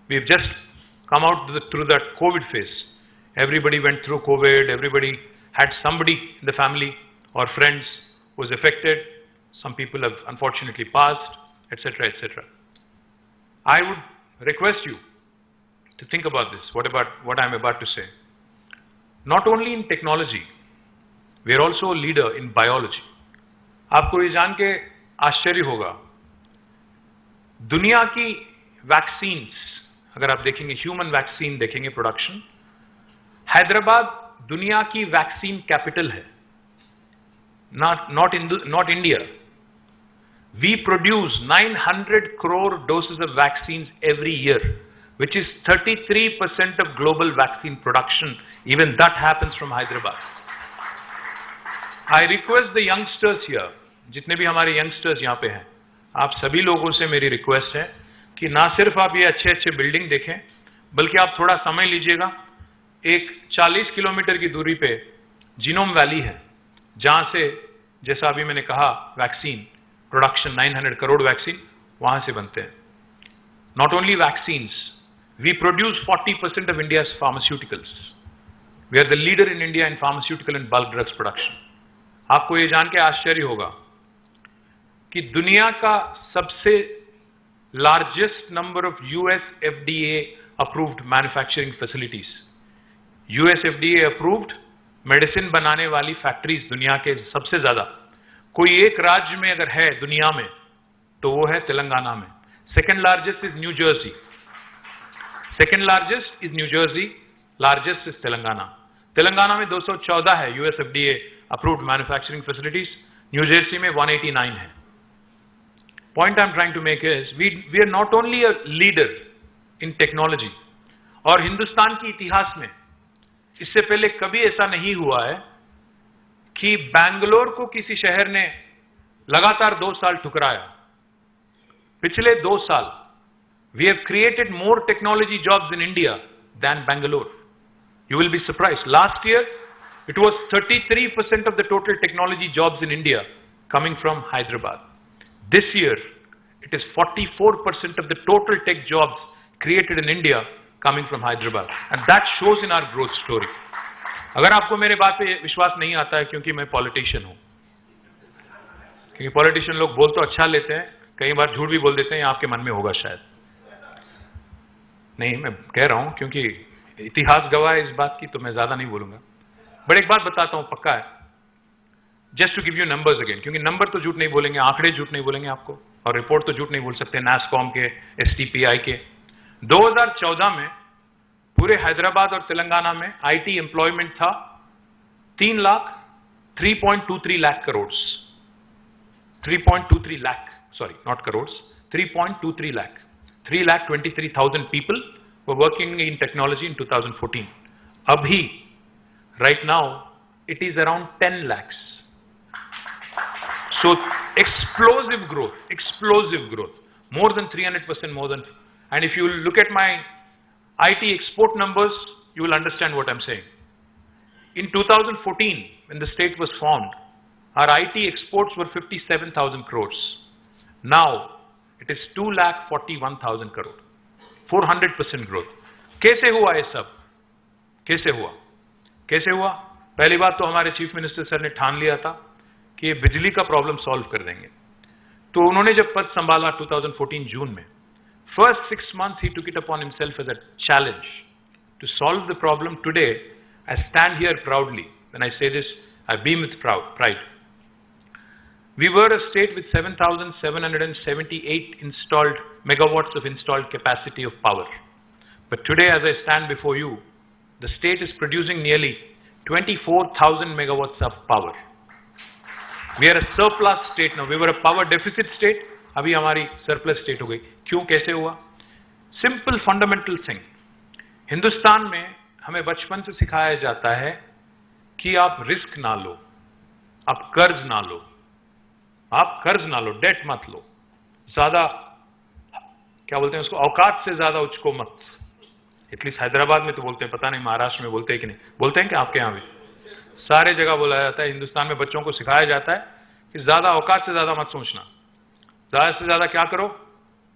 we have just come out through that COVID phase. Everybody went through COVID, everybody had somebody in the family or friends who was affected. Some people have unfortunately passed, etc., etc. I would request you to think about this, what I'm about to say. Not only in technology, we are also a leader in biology. आपको ये जान के आश्चर्य होगा, दुनिया की vaccines, अगर आप देखेंगे ह्यूमन वैक्सीन देखेंगे प्रोडक्शन, हैदराबाद दुनिया की वैक्सीन कैपिटल है, not India. We produce 900 crore doses of vaccines every year, which is 33% of global vaccine production. Even that happens from Hyderabad. I request the youngsters here, जितने भी हमारे youngsters यहाँ पे हैं, आप सभी लोगों से मेरी रिक्वेस्ट है कि ना सिर्फ आप ये अच्छे अच्छे बिल्डिंग देखें, बल्कि आप थोड़ा समय लीजिएगा। एक 40 किलोमीटर की दूरी पे जीनोम वैली है, जहां से, जैसा अभी मैंने कहा, वैक्सीन प्रोडक्शन 900 करोड़ वैक्सीन वहां से बनते हैं। Not only vaccines, we produce 40% of India's pharmaceuticals. We are the leader in India in pharmaceutical and bulk drugs production. आपको ये जान के आश्चर्य होगा कि दुनिया का सबसे largest number of US FDA approved manufacturing facilities, US FDA approved medicine बनाने वाली फैक्ट्रीज दुनिया के सबसे ज्यादा, कोई एक राज्य में अगर है दुनिया में तो वो है तेलंगाना में। Second largest is new Jersey, largest is Telangana. Telangana में 214 है US FDA approved manufacturing facilities, new Jersey में 189 है। Point I'm trying to make is, we are not only a leader in technology, और हिंदुस्तान की इतिहास में इससे पहले कभी ऐसा नहीं हुआ है कि बैंगलोर को किसी शहर ने लगातार 2 साल ठुकराया। पिछले 2 साल we have created more technology jobs in India than Bangalore. You will be surprised. Last year, it was 33% of the total technology jobs in India coming from Hyderabad. This year, it is 44% of the total tech jobs created in India coming from Hyderabad. And that shows in our growth story. अगर आपको मेरे बात पे विश्वास नहीं आता है, क्योंकि मैं पॉलिटिशियन हूं, क्योंकि पॉलिटिशियन लोग बोल तो अच्छा लेते हैं, कई बार झूठ भी बोल देते हैं, आपके मन में होगा शायद। नहीं, मैं कह रहा हूं क्योंकि इतिहास गवाह है इस बात की, तो मैं ज्यादा नहीं बोलूंगा। बट एक बात बताता हूं, पक्का है, just to give you numbers again, क्योंकि नंबर तो झूठ नहीं बोलेंगे, आंकड़े झूठ नहीं बोलेंगे आपको, और रिपोर्ट तो झूठ नहीं बोल सकते NASSCOM के, STPI के। 2014 में पूरे हैदराबाद और तेलंगाना में IT एम्प्लॉयमेंट था 3.23 lakh crore, 3.23 lakh, sorry not crore, 3.23 lakh, 3,23,000 people were working in technology in 2014. Abhi, right now, it is around 10 lakhs. So explosive growth, more than 300%, more than. And if you look at my IT export numbers, you will understand what I'm saying. In 2014, when the state was formed, our IT exports were 57,000 crores. Now, it is 2,41,000 crore, 400% growth. कैसे हुआ ये सब? कैसे हुआ? पहली बात तो हमारे चीफ मिनिस्टर सर ने ठान लिया था कि ये बिजली का प्रॉब्लम सॉल्व कर देंगे। तो उन्होंने जब पद संभाला 2014 जून में, first 6 months he took it upon himself as a challenge to solve the problem. Today, I stand here proudly. When I say this, I beam with pride. We were a state with 7,778 installed megawatts of installed capacity of power. But today, as I stand before you, the state is producing nearly 24,000 megawatts of power. We are a surplus state now. We were a power deficit state. अभी हमारी surplus state हो गई। क्यों, कैसे हुआ? Simple fundamental thing. Hindustan में हमें बचपन से सिखाया जाता है कि आप रिस्क ना लो, आप कर्ज ना लो, डेट मत लो, ज्यादा क्या बोलते हैं उसको, औकात से ज्यादा उचको मत। एटलीस्ट हैदराबाद में तो बोलते हैं, पता नहीं महाराष्ट्र में बोलते हैं कि नहीं, बोलते हैं कि आपके यहाँ भी सारे जगह बोला जाता है। हिंदुस्तान में बच्चों को सिखाया जाता है कि ज्यादा औकात से ज्यादा मत सोचना, ज्यादा से ज्यादा क्या करो,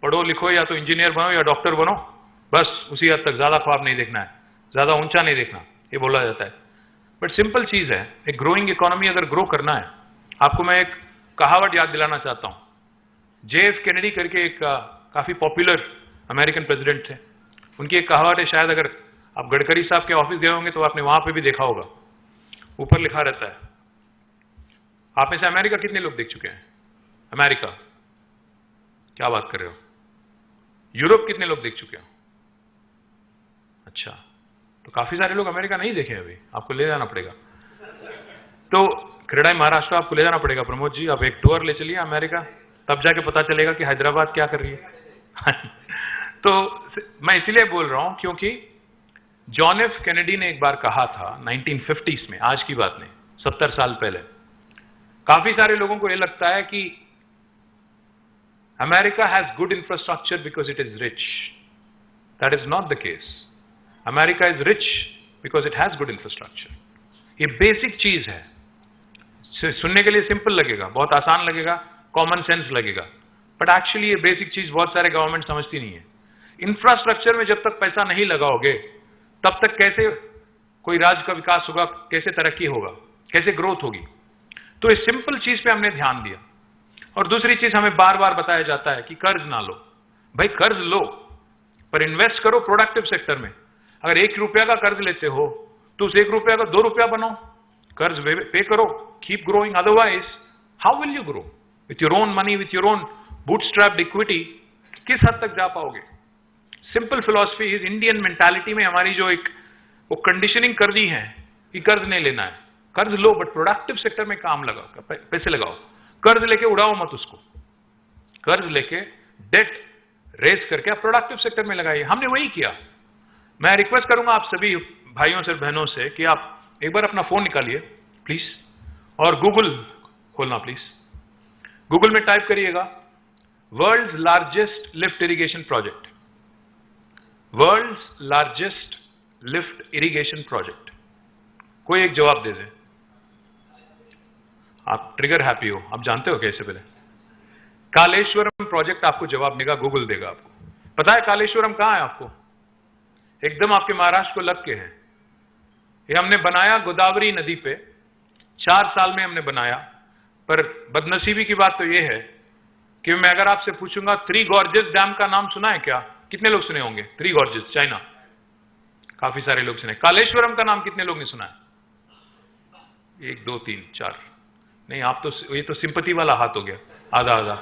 पढ़ो लिखो, या तो इंजीनियर बनो या डॉक्टर बनो, बस उसी हद तक, ज्यादा ख्वाब नहीं देखना है, ज्यादा ऊंचा नहीं देखना, ये बोला जाता है। बट सिंपल चीज है, एक ग्रोइंग इकोनॉमी अगर ग्रो करना है, आपको मैं एक कहावत याद दिलाना चाहता हूं। JF कैनेडी करके एक काफी पॉपुलर अमेरिकन प्रेसिडेंट थे, उनकी एक कहावत है, शायद अगर आप गडकरी साहब के ऑफिस गए होंगे तो आपने वहां पे भी देखा होगा, ऊपर लिखा रहता है। आप में से अमेरिका कितने लोग देख चुके हैं? अमेरिका, क्या बात कर रहे हो? यूरोप कितने लोग देख चुके हो? अच्छा, तो काफी सारे लोग अमेरिका नहीं देखे अभी, आपको ले जाना पड़ेगा। तो क्रेडाई महाराष्ट्र आपको ले जाना पड़ेगा प्रमोद जी, आप एक टूर ले चलिए अमेरिका, तब जाके पता चलेगा कि हैदराबाद क्या कर रही है। तो मैं इसलिए बोल रहा हूं क्योंकि जॉन एफ कैनेडी ने एक बार कहा था 1950s में, आज की बात नहीं, 70 साल पहले। काफी सारे लोगों को यह लगता है कि America has good infrastructure because it is rich. That is not the case. America is rich because it has good infrastructure. ये बेसिक चीज है, सुनने के लिए सिंपल लगेगा, बहुत आसान लगेगा, कॉमन सेंस लगेगा, बट एक्चुअली ये बेसिक चीज बहुत सारे गवर्नमेंट समझती नहीं है। इंफ्रास्ट्रक्चर में जब तक पैसा नहीं लगाओगे तब तक कैसे कोई राज्य का विकास होगा, कैसे तरक्की होगा, कैसे ग्रोथ होगी? तो इस सिंपल चीज पे हमने ध्यान दिया। और दूसरी चीज, हमें बार बार बताया जाता है कि कर्ज ना लो। भाई कर्ज लो, पर इन्वेस्ट करो प्रोडक्टिव सेक्टर में। अगर 1 रुपया का कर्ज लेते हो तो उस 1 रुपया का 2 रुपया बनाओ, कर्ज पे करो, keep growing. Otherwise how will you grow? With your own money, with your own bootstrapped equity किस हद तक जा पाओगे? Simple philosophy is, Indian mentality में हमारी जो एक वो कंडीशनिंग कर दी है कि कर्ज नहीं लेना है। कर्ज लो बट प्रोडक्टिव सेक्टर में काम लगाओ, पैसे लगाओ। कर्ज लेके उड़ाओ मत उसको, कर्ज लेके डेट रेज करके आप प्रोडक्टिव सेक्टर में लगाइए। हमने वही किया। मैं रिक्वेस्ट करूंगा आप सभी भाइयों से बहनों से कि आप एक बार अपना फोन निकालिए प्लीज, और गूगल खोलना प्लीज। गूगल में टाइप करिएगा world's largest lift irrigation project, world's largest lift irrigation project. कोई एक जवाब दे दे, आप ट्रिगर हैप्पी हो, आप जानते हो कैसे? पहले कालेश्वरम प्रोजेक्ट आपको जवाब देगा, गूगल देगा आपको। पता है कालेश्वरम कहां है आपको? एकदम आपके महाराष्ट्र को लग के है। ये हमने बनाया गोदावरी नदी पे, 4 साल में हमने बनाया। पर बदनसीबी की बात तो ये है कि मैं अगर आपसे पूछूंगा 3 गॉर्जेस डैम का नाम सुना है क्या? कितने लोग सुने होंगे? 3 गॉर्जेस, चाइना, काफी सारे लोग सुने। कालेश्वरम का नाम कितने लोग ने सुना है? 1 2 3 4। नहीं, आप तो, ये तो सिंपति वाला हाथ हो गया, आधा आधा।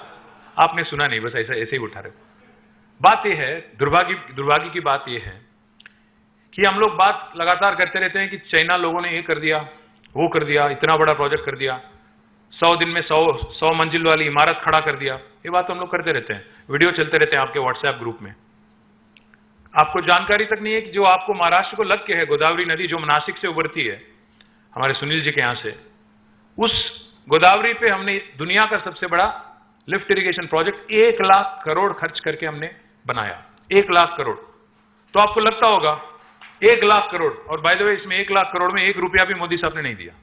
आपने सुना नहीं, बस ऐसा ऐसे ही उठा रहे। बात यह है, दुर्भाग्य की बात यह है कि हम लोग बात लगातार करते रहते हैं कि चाइना लोगों ने ये कर दिया, वो कर दिया, इतना बड़ा प्रोजेक्ट कर दिया, 100 दिन में 100 मंजिल वाली इमारत खड़ा कर दिया। ये बात हम लोग करते रहते हैं, वीडियो चलते रहते हैं आपके व्हाट्सएप ग्रुप में। आपको जानकारी तक नहीं है कि जो आपको महाराष्ट्र को लग के है, गोदावरी नदी जो नासिक से उभरती है हमारे सुनील जी के यहां से, उस गोदावरी पे हमने दुनिया का सबसे बड़ा lift irrigation project 1 lakh crore खर्च करके हमने बनाया। 1 लाख करोड़। तो आपको लगता होगा 1 लाख करोड़, और बाय द वे इसमें 1 लाख करोड़ में 1 रुपया भी मोदी साहब ने नहीं दिया,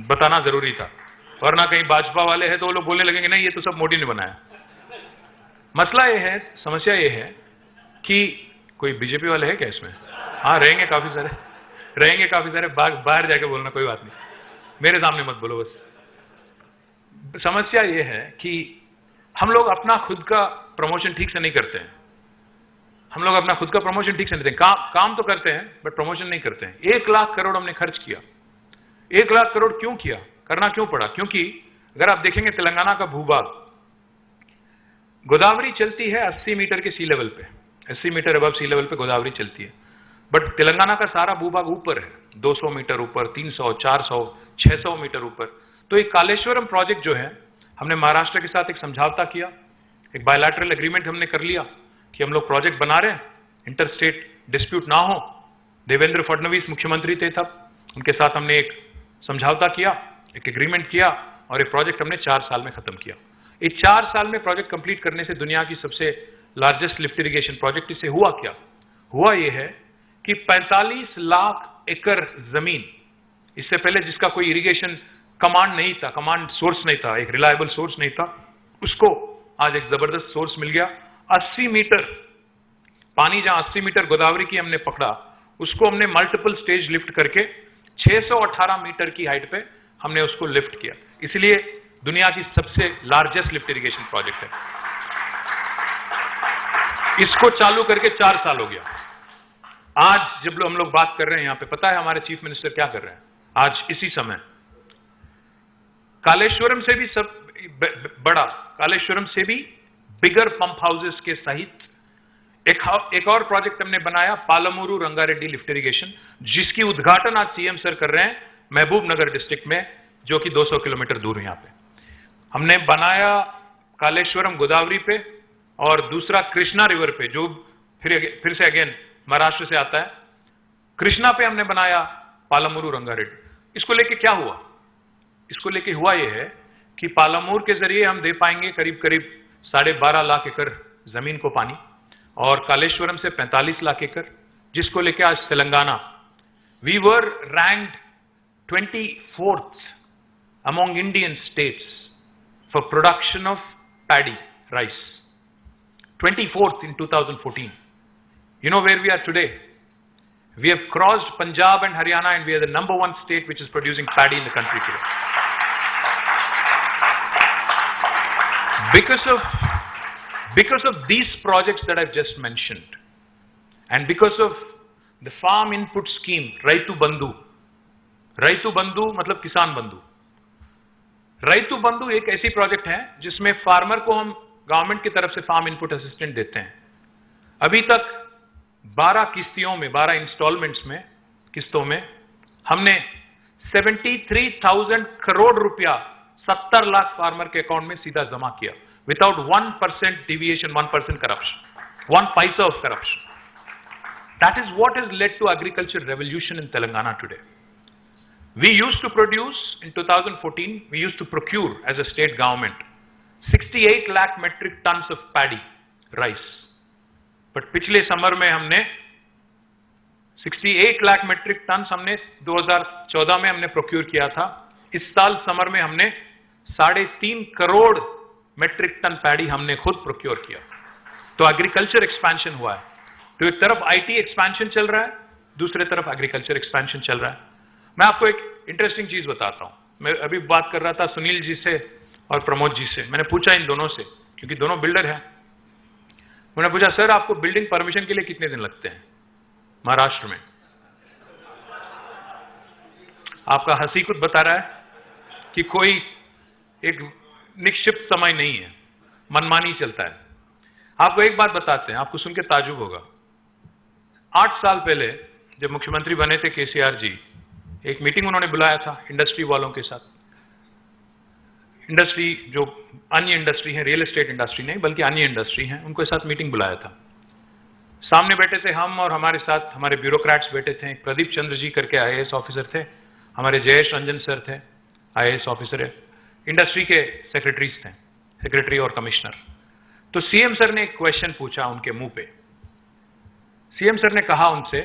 बताना जरूरी था, वरना कहीं भाजपा वाले हैं तो वो लोग बोलने लगेंगे नहीं ये तो सब मोदी ने बनाया। मसला ये है, समस्या ये है कि कोई बीजेपी वाले है क्या इसमें? हाँ, रहेंगे काफी सारे, रहेंगे काफी सारे। बाहर जाके बोलना, कोई बात नहीं, मेरे सामने मत बोलो बस। समस्या ये है कि हम लोग अपना खुद का प्रमोशन ठीक से नहीं करते हैं। हम लोग अपना खुद का प्रमोशन ठीक से नहीं करते हैं। काम तो करते हैं बट प्रमोशन नहीं करते हैं। 1 लाख करोड़ हमने खर्च किया। 1 लाख करोड़ क्यों किया, करना क्यों पड़ा? क्योंकि अगर आप देखेंगे तेलंगाना का भूभाग, गोदावरी चलती है 80 मीटर के सी लेवल पे, 80 मीटर अबव सी लेवल पे गोदावरी चलती है, बट तेलंगाना का सारा भूभाग ऊपर है, 200 मीटर ऊपर, 300, 400, 600 मीटर ऊपर। तो एक कालेश्वरम प्रोजेक्ट जो है, हमने महाराष्ट्र के साथ एक समझौता किया, एक बायलैटरल एग्रीमेंट हमने कर लिया कि हम लोग प्रोजेक्ट बना रहे हैं, इंटर स्टेट डिस्प्यूट ना हो। देवेंद्र फडणवीस मुख्यमंत्री थे तब, उनके साथ हमने एक समझौता किया, एक एग्रीमेंट किया, और एक प्रोजेक्ट हमने 4 साल में खत्म किया। इस 4 साल में प्रोजेक्ट कंप्लीट करने से दुनिया की सबसे लार्जेस्ट लिफ्ट इरिगेशन प्रोजेक्ट, इससे हुआ क्या? हुआ यह है कि 45 लाख एकड़ जमीन, इससे पहले जिसका कोई इरिगेशन कमांड नहीं था, कमांड सोर्स नहीं था, एक रिलायबल सोर्स नहीं था, उसको आज एक जबरदस्त सोर्स मिल गया। 80 मीटर पानी, जहां 80 मीटर गोदावरी की हमने पकड़ा, उसको हमने मल्टीपल स्टेज लिफ्ट करके 618 मीटर की हाइट पे हमने उसको लिफ्ट किया। इसलिए दुनिया की सबसे लार्जेस्ट लिफ्ट इरिगेशन प्रोजेक्ट है। इसको चालू करके 4 साल हो गया। आज जब हम लोग बात कर रहे हैं यहां पे, पता है हमारे चीफ मिनिस्टर क्या कर रहे हैं? आज इसी समय कालेश्वरम से भी सब बड़ा, कालेश्वरम से भी बिगर पंप हाउसेस के सहित एक और प्रोजेक्ट हमने बनाया, पालमूरू रंगारेड्डी लिफ्ट इरिगेशन, जिसकी उद्घाटन आज सीएम सर कर रहे हैं महबूब नगर डिस्ट्रिक्ट में, जो कि 200 किलोमीटर दूर है। यहां पे हमने बनाया कालेश्वरम गोदावरी पे, और दूसरा कृष्णा रिवर पे, जो फिर से अगेन महाराष्ट्र से आता है। कृष्णा पे हमने बनाया पालमूरू रंगारेड्डी। इसको लेके क्या हुआ? इसको लेके हुआ यह है कि पालमूर के जरिए हम दे पाएंगे करीब करीब 12.5 लाख एकड़ जमीन को पानी, और कालेश्वरम से 45 लाख एकड़, जिसको लेके आज Telangana, we were ranked 24th among Indian states for production of paddy rice. 24th in 2014. You know where we are today? We have crossed Punjab and Haryana, and we are the #1 state which is producing paddy in the country today. Because of these projects that I've just mentioned, and because of the farm input scheme, Raitu Bandhu मतलब किसान बंधु। रैतु बंधु एक ऐसी project है जिसमें farmer को हम गवर्नमेंट की तरफ से फार्म इनपुट असिस्टेंट देते हैं। अभी तक 12 किस्तों में, 12 इंस्टॉलमेंट्स में, किस्तों में हमने 73,000 करोड़ रुपया 70 लाख फार्मर के अकाउंट में सीधा जमा किया, विदाउट 1% डिविएशन, 1% करप्शन, 1 पैसा of corruption. That is what has led to agriculture revolution in Telangana today. We used to produce, in 2014, we used to procure as a state government 68 lakh metric tons of paddy, rice. But पिछले summer में हमने 68 lakh metric ton हमने 2014 में हमने procure किया था। इस साल समर में हमने 3.5 करोड़ मेट्रिक टन पैडी हमने खुद प्रोक्योर किया। तो एग्रीकल्चर एक्सपेंशन हुआ है। तो एक तरफ आईटी एक्सपेंशन चल रहा है, दूसरे तरफ एग्रीकल्चर एक्सपेंशन चल रहा है। मैं आपको एक इंटरेस्टिंग चीज बताता हूं। मैं अभी बात कर रहा था सुनील जी से और प्रमोद जी से। मैंने पूछा इन दोनों से, क्योंकि दोनों बिल्डर हैं। मैंने पूछा सर आपको बिल्डिंग परमिशन के लिए कितने दिन लगते हैं महाराष्ट्र में? आपका हंसी कुछ बता रहा है कि कोई एक निश्चित समय नहीं है, मनमानी चलता है। आपको एक बात बताते हैं, आपको सुन के ताजुब होगा। 8 साल पहले जब मुख्यमंत्री बने थे केसीआर जी, एक मीटिंग उन्होंने बुलाया था इंडस्ट्री वालों के साथ। इंडस्ट्री जो अन्य इंडस्ट्री है, रियल एस्टेट इंडस्ट्री नहीं बल्कि अन्य इंडस्ट्री हैं, उनके साथ मीटिंग बुलाया था। सामने बैठे थे हम और हमारे साथ हमारे ब्यूरोक्रेट्स बैठे थे। प्रदीप चंद्र जी करके आईएएस ऑफिसर थे, हमारे जयेश रंजन सर थे आईएएस ऑफिसर है, इंडस्ट्री के सेक्रेटरीज थे, सेक्रेटरी और कमिश्नर। तो सीएम सर ने एक क्वेश्चन पूछा उनके मुंह पे। सीएम सर ने कहा उनसे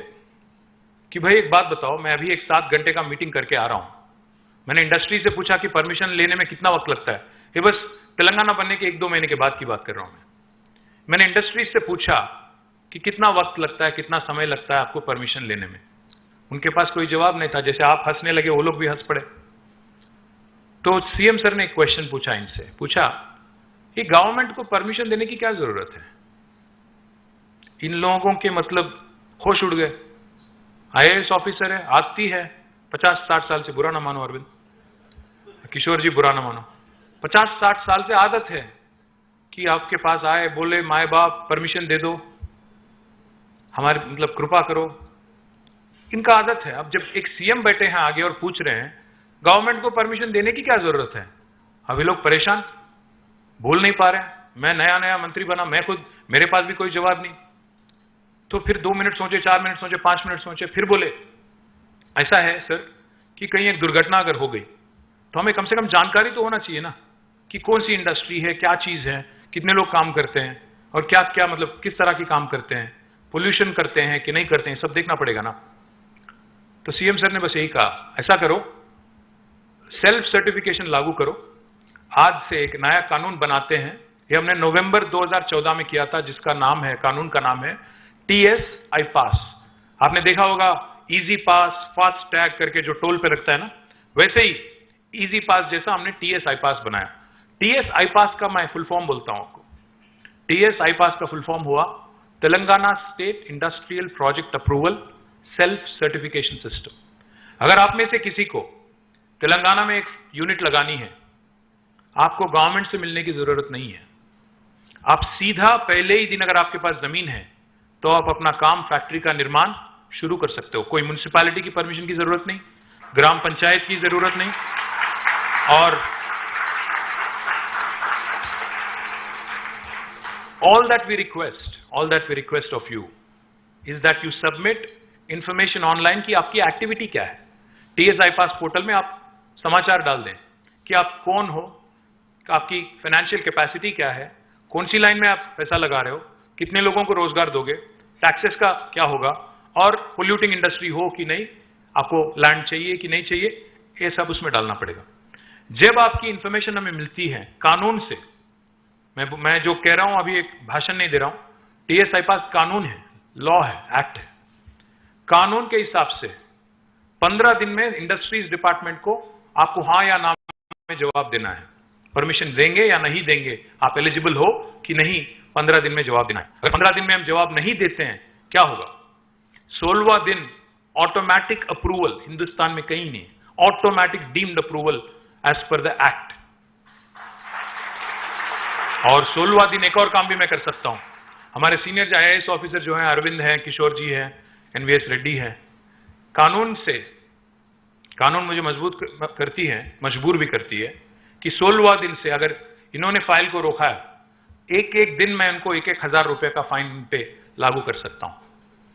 कि भाई एक बात बताओ, मैं अभी एक 7 घंटे का मीटिंग करके आ रहा हूं। मैंने इंडस्ट्री से पूछा कि परमिशन लेने में कितना वक्त लगता है। ये बस तेलंगाना बनने के 1-2 महीने के बाद की बात कर रहा हूं मैंने इंडस्ट्री से पूछा कि कितना वक्त लगता है, कितना समय लगता है आपको परमिशन लेने में। उनके पास कोई जवाब नहीं था। जैसे आप हंसने लगे वो लोग भी हंस पड़े। तो सीएम सर ने एक क्वेश्चन पूछा इनसे, पूछा कि गवर्नमेंट को परमिशन देने की क्या जरूरत है? इन लोगों के मतलब होश उड़ गए। आईएएस ऑफिसर है, आती है 50-60 साल से, बुरा ना मानो अरविंद, किशोर जी बुरा ना मानो, 50-60 साल से आदत है कि आपके पास आए, बोले माए बाप परमिशन दे दो, हमारे मतलब कृपा करो, इनका आदत है। अब जब एक सीएम बैठे हैं आगे और पूछ रहे हैं गवर्नमेंट को परमिशन देने की क्या जरूरत है, अभी लोग परेशान, बोल नहीं पा रहे हैं। मैं नया नया मंत्री बना, मैं खुद, मेरे पास भी कोई जवाब नहीं। तो फिर 2 मिनट सोचे, 4 मिनट सोचे, 5 मिनट सोचे, फिर बोले ऐसा है सर कि कहीं एक दुर्घटना अगर हो गई तो हमें कम से कम जानकारी तो होना चाहिए ना कि कौन सी इंडस्ट्री है, क्या चीज है, कितने लोग काम करते हैं और क्या क्या मतलब किस तरह की काम करते हैं, पोल्यूशन करते हैं कि नहीं करते हैं, सब देखना पड़ेगा ना। तो सीएम सर ने बस यही कहा, ऐसा करो, सेल्फ सर्टिफिकेशन लागू करो। आज से एक नया कानून बनाते हैं। ये हमने नवंबर 2014 में किया था, जिसका नाम है, कानून का नाम है टीएस आई पास। आपने देखा होगा इजी पास, फास्ट टैग करके जो टोल पे लगता है ना, वैसे ही इजी पास जैसा हमने टीएस आई पास बनाया। टीएस आई पास का मैं फुल फॉर्म बोलता हूं आपको। टीएस आई पास का फुल फॉर्म हुआ Telangana state industrial project approval self certification system. अगर आप में से किसी को तेलंगाना में एक यूनिट लगानी है, आपको गवर्नमेंट से मिलने की जरूरत नहीं है। आप सीधा पहले ही दिन, अगर आपके पास जमीन है तो आप अपना काम, फैक्ट्री का निर्माण शुरू कर सकते हो। कोई म्युनिसिपैलिटी की परमिशन की जरूरत नहीं, ग्राम पंचायत की जरूरत नहीं। और all that we request of you is that you submit information online कि आपकी एक्टिविटी क्या है। टीएसआई पास पोर्टल में आप समाचार डाल दें कि आप कौन हो, आपकी फाइनेंशियल कैपेसिटी क्या है, कौन सी लाइन में आप पैसा लगा रहे हो, कितने लोगों को रोजगार दोगे, टैक्सेस का क्या होगा, और पोल्यूटिंग इंडस्ट्री हो कि नहीं, आपको लैंड चाहिए कि नहीं चाहिए, ये सब उसमें डालना पड़ेगा। जब आपकी इंफॉर्मेशन हमें मिलती है कानून से, मैं जो कह रहा हूं अभी एक भाषण नहीं दे रहा हूं, टीएसआई पास कानून है, लॉ है, एक्ट है। कानून के हिसाब से 15 दिन में इंडस्ट्रीज डिपार्टमेंट को आपको हाँ या ना में जवाब देना है। परमिशन देंगे या नहीं देंगे, आप एलिजिबल हो कि नहीं, 15 दिन में जवाब देना है। अगर 15 दिन में हम जवाब नहीं देते हैं, क्या होगा? 16वां दिन ऑटोमेटिक अप्रूवल, हिंदुस्तान में कहीं नहीं, automatic deemed approval as per the act. और 16वां दिन एक और काम भी मैं कर सकता हूं। हमारे सीनियर आईएएस ऑफिसर जो हैं, अरविंद हैं, किशोर जी हैं, एनवीएस रेड्डी हैं, कानून मुझे मजबूर भी करती है कि 16वां दिन से अगर इन्होंने फाइल को रोका है, एक दिन मैं इनको 1,000 रुपए का फाइन पे लागू कर सकता हूं।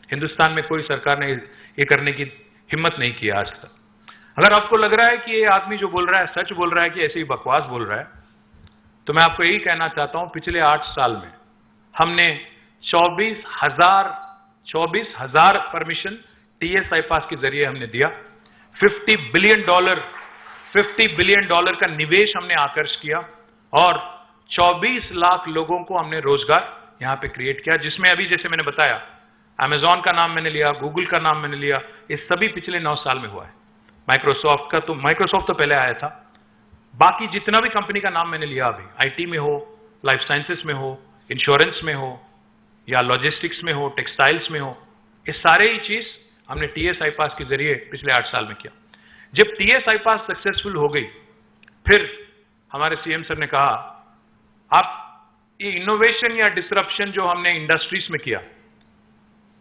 हिंदुस्तान में कोई सरकार ने ये करने की हिम्मत नहीं की आज तक। अगर आपको लग रहा है कि ये आदमी जो बोल रहा है सच बोल रहा है कि ऐसे ही बकवास बोल रहा है, तो मैं आपको यही कहना चाहता हूं, पिछले 8 साल में हमने 24,000 परमिशन टीएसआई पास के जरिए हमने दिया। $50 बिलियन का निवेश हमने आकर्ष किया और 24 लाख लोगों को हमने रोजगार यहां पे क्रिएट किया, जिसमें अभी जैसे मैंने बताया अमेजॉन का नाम मैंने लिया, गूगल का नाम मैंने लिया, ये सभी पिछले 9 साल में हुआ है। माइक्रोसॉफ्ट तो पहले आया था, बाकी जितना भी कंपनी का नाम मैंने लिया अभी, आईटी में हो, लाइफ साइंसेस में हो, इंश्योरेंस में हो, या लॉजिस्टिक्स में हो, टेक्सटाइल्स में हो, ये सारे ही चीज हमने टीएस आई पास के जरिए पिछले 8 साल में किया। जब टीएस आई पास सक्सेसफुल हो गई, फिर हमारे सीएम सर ने कहा आप ये इनोवेशन या डिसरप्शन जो हमने इंडस्ट्रीज में किया,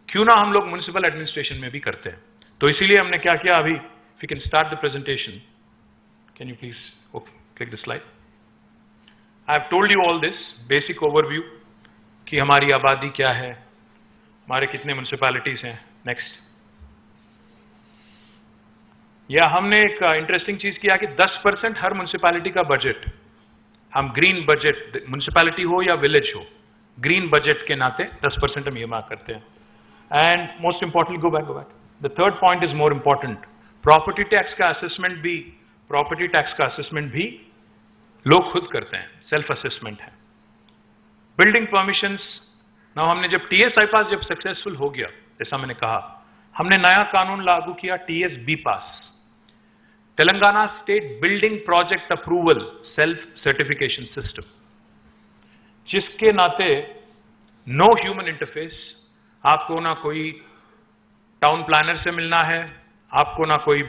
क्यों ना हम लोग म्युनिसिपल एडमिनिस्ट्रेशन में भी करते हैं। तो इसीलिए हमने क्या किया, अभी if you can start the presentation, can you please okay click the slide. I have told you all this basic overview कि हमारी आबादी क्या है, हमारे कितने म्युनिसिपैलिटीज हैं। नेक्स्ट, या हमने एक इंटरेस्टिंग चीज किया कि 10% हर म्युनिसिपैलिटी का बजट हम ग्रीन बजट, म्युनिसिपैलिटी हो या विलेज हो, ग्रीन बजट के नाते 10% हम ईएमआई करते हैं। And most importantly, go back, the third point is more important, property tax का असेसमेंट भी लोग खुद करते हैं, सेल्फ असेसमेंट है। बिल्डिंग परमिशंस, ना हमने जब टीएस आई पास जब सक्सेसफुल हो गया, जैसा मैंने कहा, हमने नया कानून लागू किया TS B PASS, Telangana state building project approval self certification system, जिसके नाते नो ह्यूमन इंटरफेस, आपको ना कोई टाउन प्लानर से मिलना है, आपको ना कोई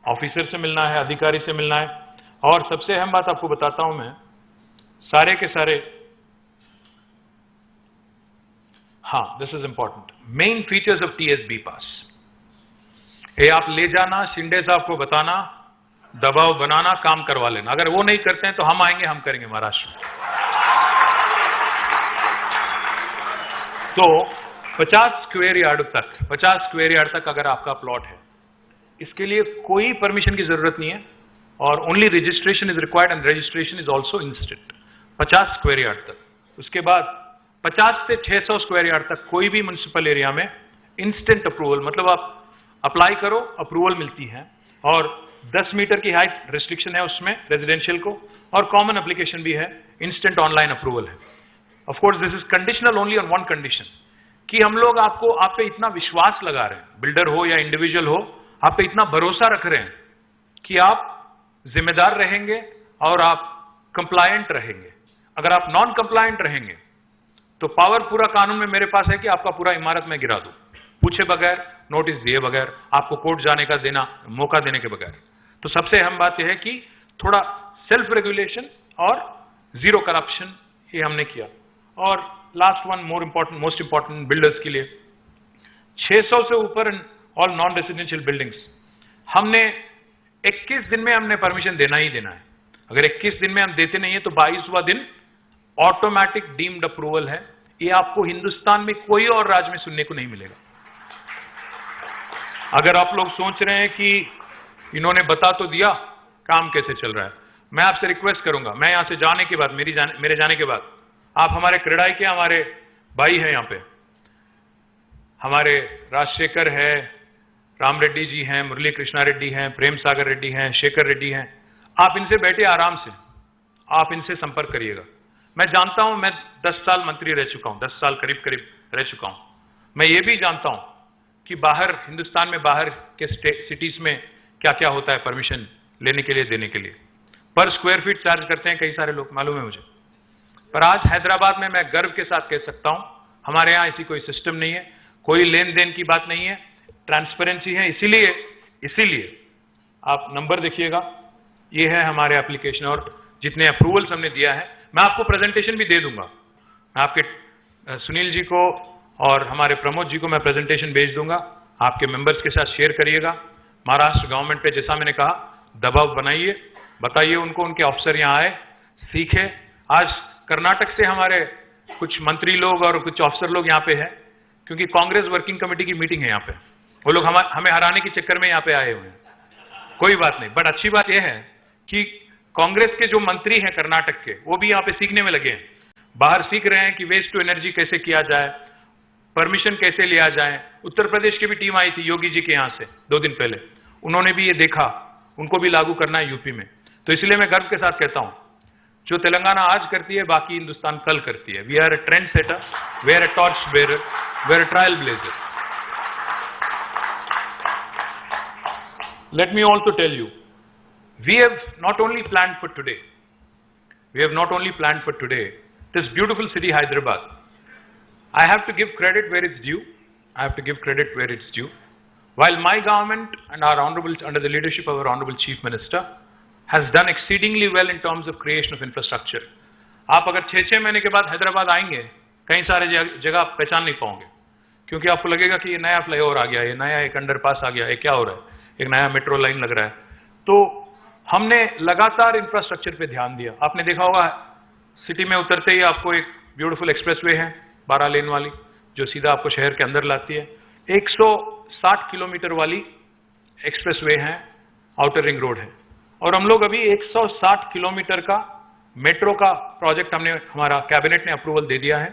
ऑफिसर से मिलना है, अधिकारी से मिलना है। और सबसे अहम बात आपको बताता हूं मैं, सारे के सारे, हाँ this is important, main features of TSB PASS, ये आप ले जाना, शिंदे साहब को बताना, दबाव बनाना, काम करवा लेना। अगर वो नहीं करते हैं तो हम आएंगे, हम करेंगे महाराष्ट्र में। तो 50 स्क्वायर यार्ड तक अगर आपका प्लॉट है, इसके लिए कोई परमिशन की जरूरत नहीं है, और only registration is required and registration is also instant 50 square yard तक। उसके बाद 50 से 600 स्क्वायर यार्ड तक कोई भी म्युनिसिपल एरिया में इंस्टेंट अप्रूवल, मतलब आप अप्लाई करो, अप्रूवल मिलती है। और 10 मीटर की हाइट रिस्ट्रिक्शन है उसमें रेजिडेंशियल को, और कॉमन एप्लीकेशन भी है, इंस्टेंट ऑनलाइन अप्रूवल है। Of course this is conditional only on one condition, कि हम लोग आप पे इतना विश्वास लगा रहे हैं, बिल्डर हो या इंडिविजुअल हो, आप पे इतना भरोसा रख रहे हैं कि आप जिम्मेदार रहेंगे और आप कंप्लायंट रहेंगे। अगर आप नॉन कंप्लायंट रहेंगे तो पावर पूरा कानून में मेरे पास है कि आपका पूरा इमारत में गिरा दूं, पूछे बगैर, नोटिस दिए बगैर, आपको कोर्ट जाने का मौका देने के बगैर। तो सबसे अहम बात यह है कि थोड़ा सेल्फ रेगुलेशन और जीरो करप्शन, ये हमने किया। और last one, most important builders के लिए 600 से ऊपर ऑल नॉन रेसिडेंशियल बिल्डिंग्स, हमने 21 दिन में हमने परमिशन देना ही देना है। अगर 21 दिन में हम देते नहीं है तो 22वां दिन ऑटोमेटिक डीम्ड अप्रूवल है। ये आपको हिंदुस्तान में कोई और राज्य में सुनने को नहीं मिलेगा। अगर आप लोग सोच रहे हैं कि इन्होंने बता तो दिया, काम कैसे चल रहा है, मैं आपसे रिक्वेस्ट करूंगा, मैं यहां से जाने के बाद, मेरे जाने के बाद, आप हमारे क्रेडाई के हमारे भाई हैं, यहां पे हमारे राजशेखर है, राम रेड्डी जी हैं, मुरली कृष्णा रेड्डी हैं, प्रेम सागर रेड्डी हैं, शेखर रेड्डी हैं, आप इनसे बैठे आराम से, आप इनसे संपर्क करिएगा। मैं जानता हूं, मैं 10 साल मंत्री रह चुका हूं, 10 साल करीब रह चुका हूं। मैं ये भी जानता हूं कि बाहर, हिंदुस्तान में बाहर के सिटीज में क्या क्या होता है परमिशन लेने के लिए, देने के लिए। पर स्क्वायर फीट चार्ज करते हैं कई सारे लोग, मालूम है मुझे। पर आज हैदराबाद में मैं गर्व के साथ कह सकता हूं, हमारे यहां ऐसी कोई सिस्टम नहीं है, कोई लेन देन की बात नहीं है, ट्रांसपेरेंसी है। इसीलिए आप नंबर देखिएगा, ये है हमारे एप्लीकेशन और जितने अप्रूवल्स हमने दिया है। मैं आपको प्रेजेंटेशन भी दे दूंगा, मैं आपके सुनील जी को और हमारे प्रमोद जी को मैं प्रेजेंटेशन भेज दूंगा, आपके मेंबर्स के साथ शेयर करिएगा। महाराष्ट्र गवर्नमेंट पे, जैसा मैंने कहा, दबाव बनाइए, बताइए उनको, उनके अफसर यहाँ आए, सीखे। आज कर्नाटक से हमारे कुछ मंत्री लोग और कुछ अफसर लोग यहाँ पे हैं, क्योंकि कांग्रेस वर्किंग कमेटी की मीटिंग है यहाँ पे, वो लोग हमें हराने के चक्कर में यहाँ पे आए हुए हैं। कोई बात नहीं, बट अच्छी बात यह है कि कांग्रेस के जो मंत्री हैं कर्नाटक के, वो भी यहाँ पे सीखने में लगे हैं, बाहर सीख रहे हैं कि वेस्ट टू एनर्जी कैसे किया जाए, परमिशन कैसे लिया जाए। उत्तर प्रदेश की भी टीम आई थी योगी जी के यहाँ से 2 दिन पहले, उन्होंने भी ये देखा, उनको भी लागू करना है यूपी में। तो इसलिए मैं गर्व के साथ कहता हूं, जो तेलंगाना आज करती है, बाकी हिंदुस्तान कल करती है। We are a trend setter, we are a torch bearer, we are a trailblazer. Let me also tell you, we have not only planned for today, this beautiful city Hyderabad. I have to give credit where it's due. I have to give credit where it's due. While my government and our honorable, under the leadership of our honorable Chief Minister, has done exceedingly well in terms of creation of infrastructure. आप अगर 6-6 महीने के बाद हैदराबाद आएंगे, कई सारे जगह आप पहचान नहीं पाओगे, क्योंकि आपको लगेगा कि ये नया फ्लाईओवर आ गया, ये नया एक अंडरपास आ गया, ये क्या हो रहा है, एक नया मेट्रो लाइन लग रहा है। तो हमने लगातार इंफ्रास्ट्रक्चर पे ध्यान दिया। आपने देखा होगा सिटी में उतरते ही आपको एक ब्यूटीफुल एक्सप्रेसवे है 12 लेन वाली, जो सीधा आपको शहर के अंदर लाती है। 160 किलोमीटर वाली एक्सप्रेसवे है, आउटर रिंग रोड है, और हम लोग अभी 160 किलोमीटर का मेट्रो का प्रोजेक्ट हमारा कैबिनेट ने अप्रूवल दे दिया है।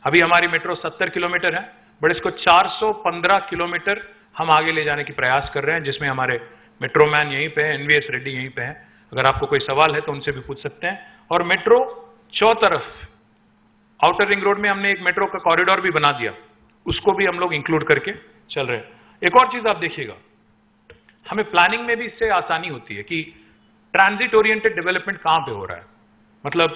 अभी हमारी मेट्रो 70 किलोमीटर है, बट इसको 415 किलोमीटर हम आगे ले जाने की प्रयास कर रहे हैं, जिसमें हमारे मेट्रो मैन यहीं पे है, एनवीएस रेड्डी यहीं पे है। अगर आपको कोई सवाल है तो उनसे भी पूछ सकते हैं। और मेट्रो चौतरफ आउटर रिंग रोड में हमने एक मेट्रो का कॉरिडोर भी बना दिया, उसको भी हम लोग इंक्लूड करके चल रहे हैं। एक और चीज आप देखिएगा, हमें प्लानिंग में भी इससे आसानी होती है कि ट्रांजिट ओरिएंटेड डेवलपमेंट कहां पे हो रहा है। मतलब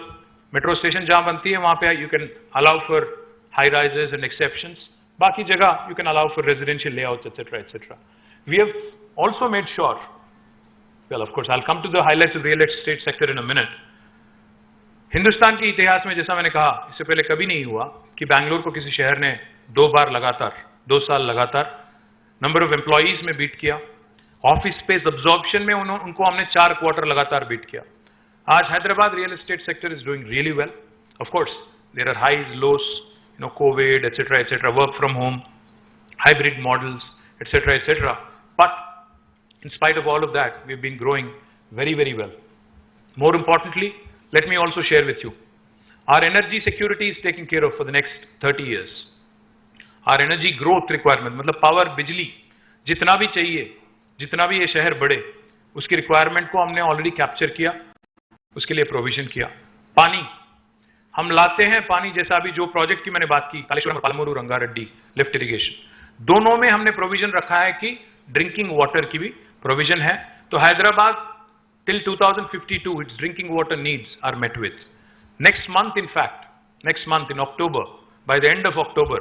मेट्रो स्टेशन जहां बनती है वहां पे you can allow for high rises and exceptions, बाकी जगह you can allow for residential layouts etcetera etcetera. We have also made sure, well of course I will come to the highlights of real estate sector in a minute. Hindustan के इतिहास में, जैसा मैंने कहा, इससे पहले कभी नहीं हुआ कि बैंगलोर को किसी शहर ने 2 बार लगातार 2 साल लगातार नंबर ऑफ एम्प्लॉइज में बीट किया। ऑफिस स्पेस अब्जॉर्प्शन में उनको हमने 4 क्वार्टर लगातार बीट किया। आज Hyderabad real estate sector is doing really well. Of course there are highs lows, Covid etcetera, work from home, hybrid models etcetera, but in spite of all of that we have been growing very very well. More importantly, let me also share with you, our energy security is taken care of for the next 30 years. Our energy growth requirement, मतलब power, बिजली जितना भी चाहिए, जितना भी ये शहर बढ़े, उसकी रिक्वायरमेंट को हमने ऑलरेडी कैप्चर किया, उसके लिए प्रोविजन किया। पानी हम लाते हैं, पानी जैसा अभी जो प्रोजेक्ट की मैंने बात की, कालेश्वरम पालमूरू रंगारेड्डी लिफ्ट इरिगेशन, दोनों में हमने प्रोविजन रखा है कि ड्रिंकिंग वाटर की भी प्रोविजन है। तो Hyderabad till 2052 its drinking water needs are met with. Next month, in fact, next month in October, by the end of October,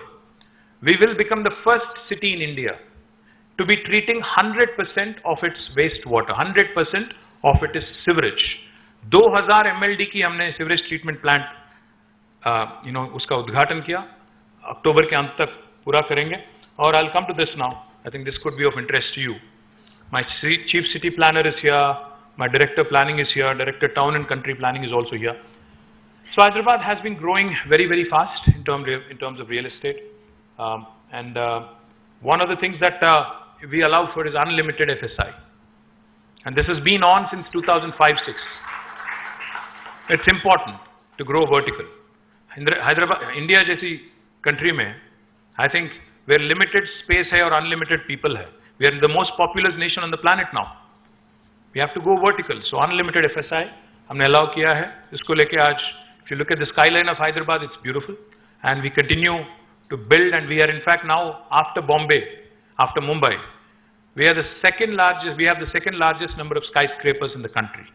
we will become the first city in India to be treating 100% of its wastewater. 100% of it is sewage. 2000 MLD की हमने sewerage treatment plant उसका उद्घाटन किया, अक्टूबर के अंत तक पूरा करेंगे। और I'll come to this now. I think this could be of interest to you. My chief city planner is here. My director planning is here. Director town and country planning is also here. So Hyderabad has been growing very very fast in terms of real estate, and one of the things that we allow for is unlimited FSI, and this has been on since 2005-06. It's important to grow vertical. Hyderabad, India जैसी country में, I think where limited space है और unlimited people है, we are the most populous nation on the planet now. We have to go vertical. So unlimited FSI हमने allow किया है। इसको लेके आज, if you look at the skyline of Hyderabad, it's beautiful, and we continue to build, and we are in fact now, after Bombay, after Mumbai, we have the second largest number of skyscrapers in the country.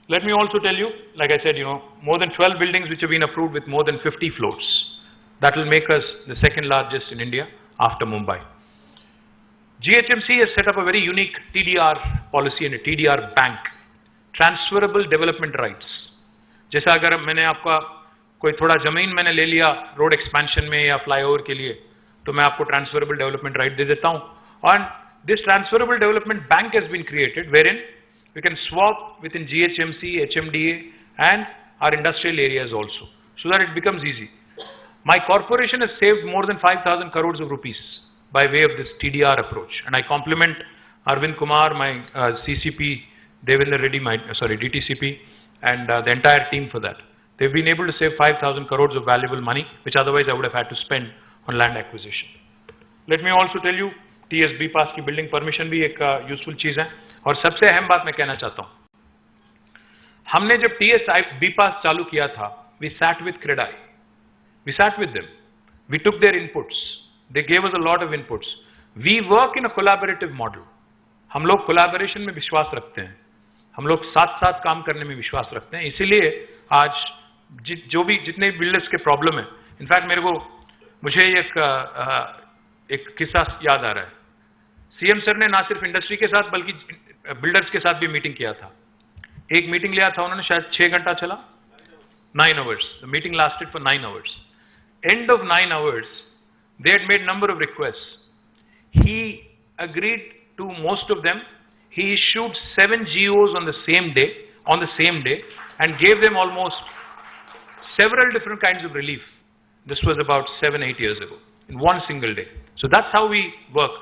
Let me also tell you, like I said, more than 12 buildings which have been approved with more than 50 floors. That will make us the second largest in India after Mumbai. GHMC has set up a very unique TDR policy and a TDR bank, transferable development rights. जैसा अगर मैंने आपका कोई थोड़ा जमीन मैंने ले लिया रोड एक्सपेंशन में या फ्लाईओवर के लिए, तो मैं आपको ट्रांसफरेबल डेवलपमेंट राइट दे देता हूं। और this transferable development bank has been created wherein we can swap within GHMC, HMDA and our industrial areas also, so that it becomes easy. My corporation has saved more than 5,000 crores of rupees by way of this TDR approach, and I compliment Arvind Kumar, my CCP, Devendra Reddy, my DTCP, and the entire team for that. They've been able to save 5,000 crores of valuable money, which otherwise I would have had to spend on land acquisition. Let me also tell you, TSB पास की building permission भी एक useful चीज है। और सबसे अहम बात मैं कहना चाहता हूं, हमने जब TSB पास चालू किया था, we sat with CREDAI, we sat with them, we took their inputs. They gave us a lot of inputs. We work in a collaborative model. हम लोग collaboration में विश्वास रखते हैं, हम लोग साथ साथ काम करने में विश्वास रखते हैं। इसीलिए आज जितने बिल्डर्स के प्रॉब्लम है, इनफैक्ट मेरे को मुझे एक किस्सा याद आ रहा है। सीएम सर ने ना सिर्फ इंडस्ट्री के साथ बल्कि बिल्डर्स के साथ भी मीटिंग किया था। एक मीटिंग लिया था उन्होंने, शायद 6 घंटा चला, 9 hours. The meeting lasted for 9 hours. End of 9 hours, they had made number of requests. He agreed to most of them. He issued 7 GOs on the same day, and gave them almost several different kinds of relief. This was about 7-8 years ago, in one single day. So that's how we work.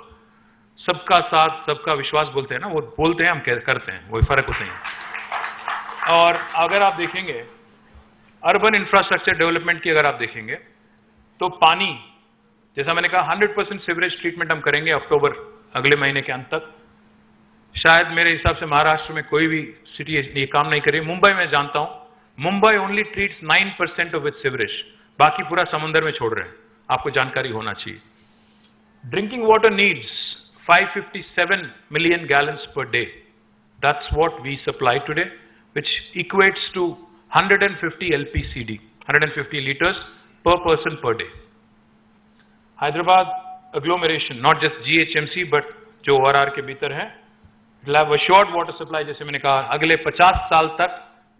सबका साथ, सबका विश्वास बोलते हैं ना, वो बोलते हैं, हम करते हैं, वही फर्क होते हैं। और अगर आप देखेंगे अर्बन इंफ्रास्ट्रक्चर डेवलपमेंट की, अगर आप देखेंगे तो पानी, जैसा मैंने कहा 100% सीवरेज ट्रीटमेंट हम करेंगे अक्टूबर अगले महीने के अंत तक। शायद मेरे हिसाब से महाराष्ट्र में कोई भी सिटी ये काम नहीं करी। मुंबई में जानता हूं, Mumbai only treats 9% of its sewerage, बाकी पूरा समुद्र में छोड़ रहे हैं, आपको जानकारी होना चाहिए। Drinking water needs 557 million gallons per day. That's what we supply today, which equates to 150 LPCD, 150 liters per person per day. Hyderabad agglomeration, not just GHMC, but जो ORR के भीतर है, will have assured water supply, जैसे मैंने कहा, अगले 50 साल तक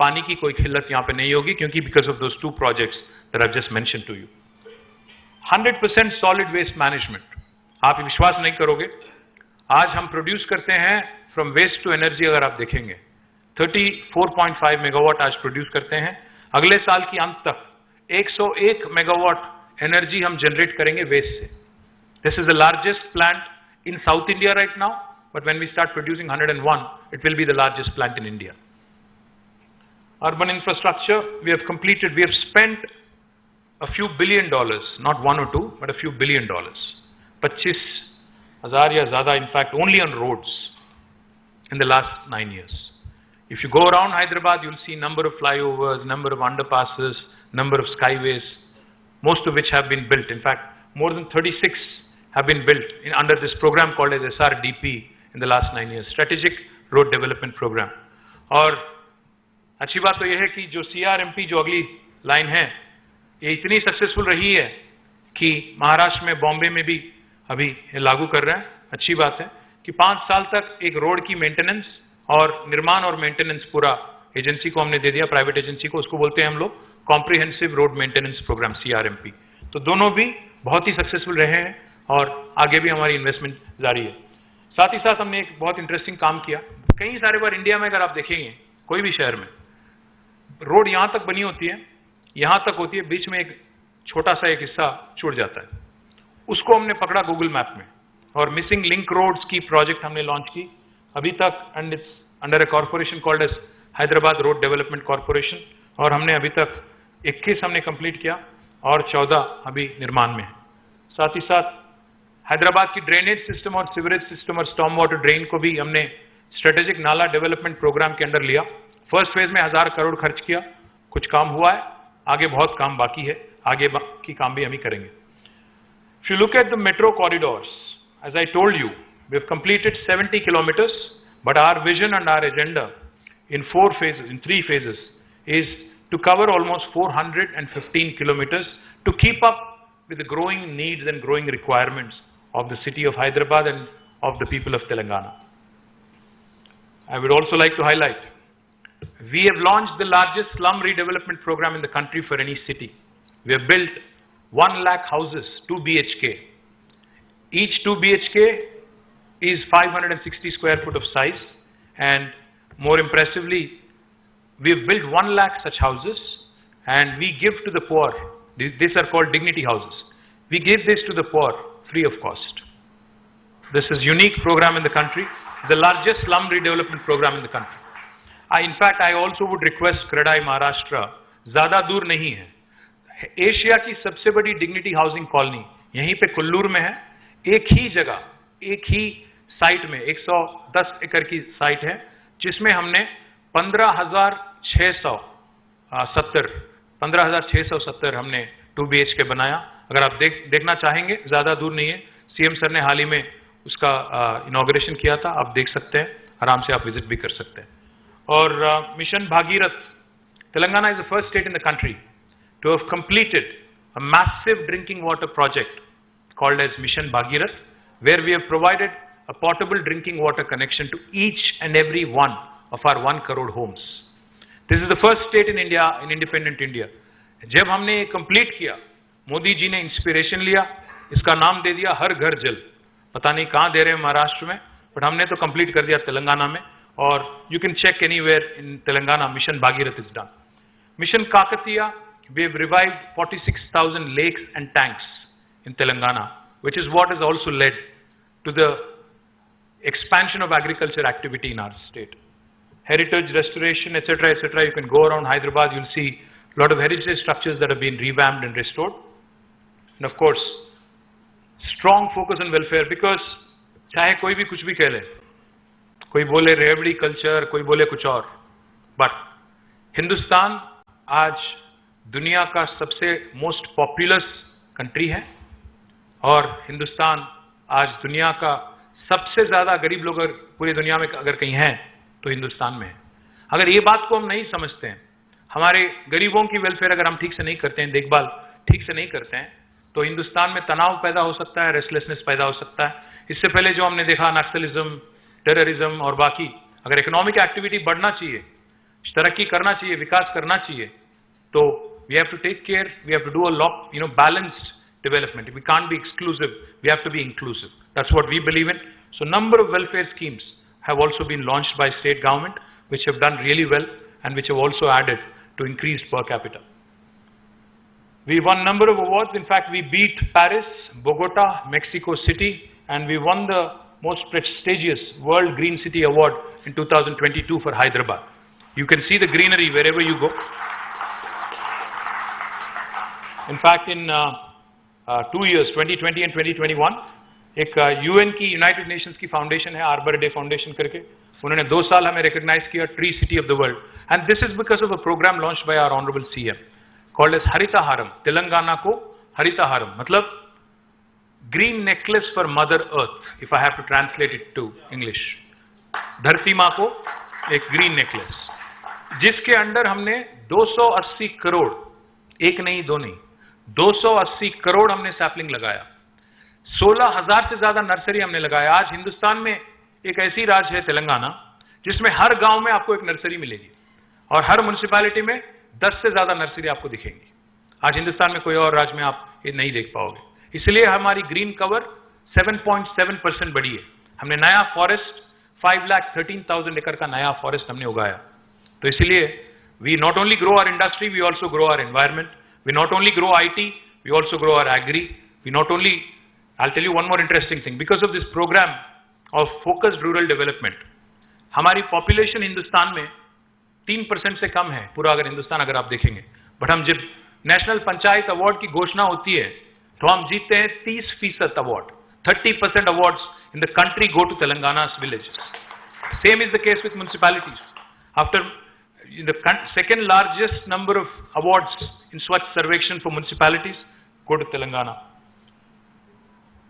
पानी की कोई किल्लत यहाँ पे नहीं होगी, क्योंकि because of those 2 projects that I've just mentioned to you. 100% solid waste management. आप विश्वास नहीं करोगे, आज हम प्रोड्यूस करते हैं फ्रॉम वेस्ट टू एनर्जी, अगर आप देखेंगे 34.5 मेगावाट आज प्रोड्यूस करते हैं। अगले साल की अंत तक 101 मेगावाट एनर्जी हम जनरेट करेंगे वेस्ट से। This is the largest plant in south India right now, but when we start producing 101, it will be the largest plant in India. Urban infrastructure, we have completed, we have spent a few $1 billion, not 1 or 2, but a few $1 billion. 25,000 या ज़्यादा, in fact, only on roads in the last 9 years. If you go around Hyderabad, you'll see number of flyovers, number of underpasses, number of skyways, most of which have been built. In fact, more than 36 have been built under this program called as SRDP in the last 9 years, Strategic Road Development Program. और अच्छी बात तो यह है कि जो CRMP जो अगली लाइन है, ये इतनी सक्सेसफुल रही है कि महाराष्ट्र में, बॉम्बे में भी अभी लागू कर रहे हैं। अच्छी बात है कि 5 साल तक एक रोड की मेंटेनेंस और निर्माण और मेंटेनेंस पूरा एजेंसी को हमने दे दिया, प्राइवेट एजेंसी को। उसको बोलते हैं हम लोग comprehensive road maintenance program, CRMP। तो दोनों भी बहुत ही सक्सेसफुल रहे हैं और आगे भी हमारी इन्वेस्टमेंट जारी है। साथ ही साथ हमने एक बहुत इंटरेस्टिंग काम किया। कई सारे बार इंडिया में अगर आप देखेंगे, कोई भी शहर में रोड यहां तक बनी होती है, यहां तक होती है, बीच में एक छोटा सा एक हिस्सा छूट जाता है। उसको हमने पकड़ा गूगल मैप में और मिसिंग लिंक रोड्स की प्रोजेक्ट हमने लॉन्च की अभी तक, and it's under a corporation called as Hyderabad road development corporation. और हमने अभी तक 21 हमने कंप्लीट किया और 14 अभी निर्माण में है। साथ ही साथ हैदराबाद की ड्रेनेज सिस्टम और सीवरेज सिस्टम और स्टॉर्म वाटर ड्रेन को भी हमने स्ट्रेटेजिक नाला डेवलपमेंट प्रोग्राम के अंडर लिया। फर्स्ट फेज में 1000 करोड़ खर्च किया, कुछ काम हुआ है, आगे बहुत काम बाकी है, आगे की काम भी हम ही करेंगे। If you look at the metro corridors, as I told you, we have completed 70 kilometers, but our vision and our agenda in 3 phases, is to cover almost 415 kilometers to keep up with the growing needs and growing requirements of the city of Hyderabad and of the people of Telangana. I would also like to highlight, we have launched the largest slum redevelopment program in the country for any city. We have built 1 lakh houses, 2 BHK. Each 2 BHK is 560 square foot of size, and more impressively, we have built 1 lakh such houses, and we give to the poor. These are called dignity houses. We give this to the poor free of cost. This is a unique program in the country, the largest slum redevelopment program in the country. In fact, I also would request CREDAI Maharashtra, ज़्यादा दूर नहीं है, Asia की सबसे बड़ी dignity housing colony यहीं पे कुल्लूर में है। एक ही जगह, एक ही साइट में 110 एकड़ की साइट है, जिसमें हमने 15,670 हमने 2 BHK बनाया। अगर आप देखना चाहेंगे, ज्यादा दूर नहीं है, सीएम सर ने हाल ही में उसका इनॉग्रेशन किया था, आप देख सकते हैं, आराम से आप विजिट भी कर सकते हैं। और mission Bhagirath, Telangana is the first state in the country to have completed a massive drinking water project called as Mission Bhagirath, where we have provided a portable drinking water connection to each and every one of our 1 crore homes. This is the first state in India, in independent India. जब हमने ये complete किया, मोदी जी ने inspiration लिया, इसका नाम दे दिया हर घर जल. पता नहीं कहाँ दे रहे हैं महाराष्ट्र में, बट हमने तो कंप्लीट कर दिया तेलंगाना में. और you can check anywhere in Telangana, Mission Bhagirath is done. Mission Kakatiya, we have revived 46,000 lakes and tanks in Telangana, which is what has also led to the expansion of agriculture activity in our state. Heritage restoration, etc., etc. You can go around Hyderabad, you'll see a lot of heritage structures that have been revamped and restored. And of course, strong focus on welfare, because चाहे कोई भी कुछ भी कह ले, कोई बोले रेवड़ी कल्चर, कोई बोले कुछ और, बट हिंदुस्तान आज दुनिया का सबसे मोस्ट पॉपुलस कंट्री है और हिंदुस्तान आज दुनिया का सबसे ज्यादा गरीब लोग अगर पूरी दुनिया में अगर कहीं हैं तो हिंदुस्तान में है. अगर ये बात को हम नहीं समझते हैं, हमारे गरीबों की वेलफेयर अगर हम ठीक से नहीं करते हैं, देखभाल ठीक से नहीं करते हैं, तो हिंदुस्तान में तनाव पैदा हो सकता है, रेस्टलेसनेस पैदा हो सकता है. इससे पहले जो हमने देखा नक्सलिज्म, टेररिज्म और बाकी, अगर इकोनॉमिक एक्टिविटी बढ़ना चाहिए, तरक्की करना चाहिए, विकास करना चाहिए, तो we have to take care, we have to do a lot, balanced development. We can't be exclusive, we have to be inclusive. That's what we believe in. So number of welfare schemes have also been launched by state government, which have done really well and which have also added to increased per capita. We won number of awards. In fact, we beat Paris, Bogota, Mexico City, and we won the most prestigious World Green City Award in 2022 for Hyderabad. You can see the greenery wherever you go. In fact, in 2 years, 2020 and 2021, एक UN की United Nations की foundation है, Arbor Day Foundation करके, उन्होंने 2 साल हमें recognize किया Tree City of the World, and this is because of a program launched by our Honorable CM called as Harita Haram. Telangana को Harita Haram मतलब green necklace for Mother Earth, if I have to translate it to English. धरती माँ को एक green necklace, जिसके under हमने 280 करोड़, एक नहीं दो नहीं, 280 करोड़ हमने सैपलिंग लगाया. 16,000 से ज्यादा नर्सरी हमने लगाया. आज हिंदुस्तान में एक ऐसी राज्य है तेलंगाना जिसमें हर गांव में आपको एक नर्सरी मिलेगी और हर म्युनिसिपैलिटी में 10 से ज्यादा नर्सरी आपको दिखेंगी. आज हिंदुस्तान में कोई और राज्य में आप ये नहीं देख पाओगे. इसलिए हमारी ग्रीन कवर 7.7% बढ़ी है. हमने नया फॉरेस्ट 5,13,000 एकड़ का नया फॉरेस्ट हमने उगाया. तो इसलिए we not only grow our industry, we also grow our environment. We not only grow IT, we also grow our agri. We not only, I'll tell you one more interesting thing. Because of this program of focused rural development, हमारी population Hindustan में 3% से कम है, पूरा अगर हिंदुस्तान अगर आप देखेंगे. But हम जब नेशनल पंचायत अवार्ड की घोषणा होती है, तो हम जीतते हैं 30% award. 30% awards in the country go to Telangana's villages. Same is the case with municipalities. After the second largest number of awards in Swachh Sarvekshan for municipalities go to Telangana.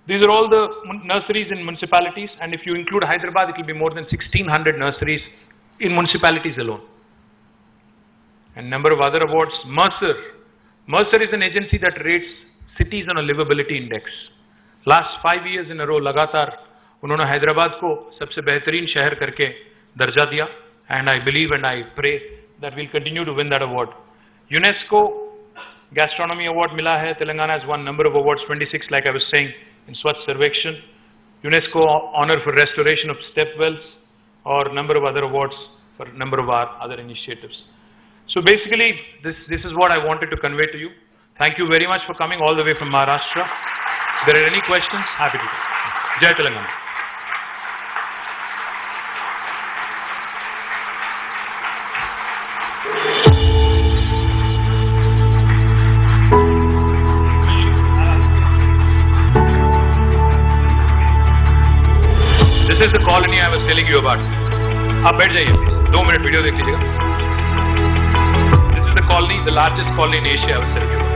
These are all the nurseries in municipalities, and if you include Hyderabad, it will be more than 1,600 nurseries in municipalities alone. And number of other awards. Mercer is an agency that rates cities on a livability index. Last 5 years in a row, लगातार उन्होंने हैदराबाद को सबसे बेहतरीन शहर करके दर्जा दिया. And I believe and I pray that we'll continue to win that award. UNESCO Gastronomy Award मिला है. Telangana has won number of awards, 26, like I was saying, in Swachh Sarvekshan. UNESCO honor for restoration of step wells, or number of other awards for number of our other initiatives. So basically, this is what I wanted to convey to you. Thank you very much for coming all the way from Maharashtra. If there are any questions, happy to. Jai Telangana. This is the colony I was telling you about. आप बैठ जाइए please. 2 minute video देख लीजिएगा. This is the colony, the largest colony in Asia I was telling you about.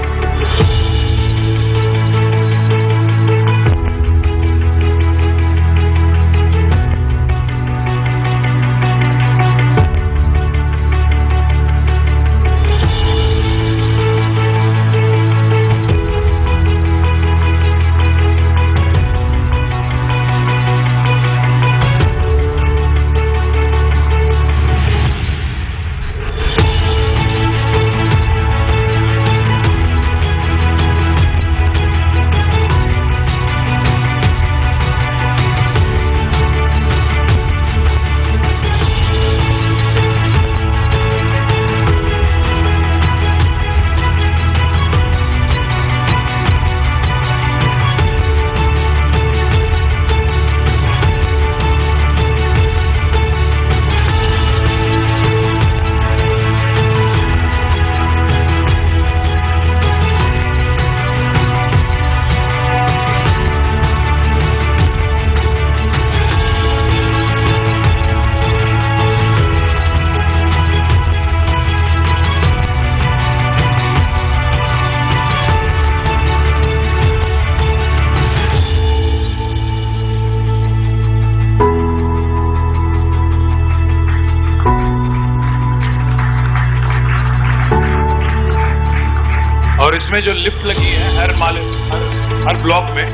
इसमें जो lift लगी है हर block में,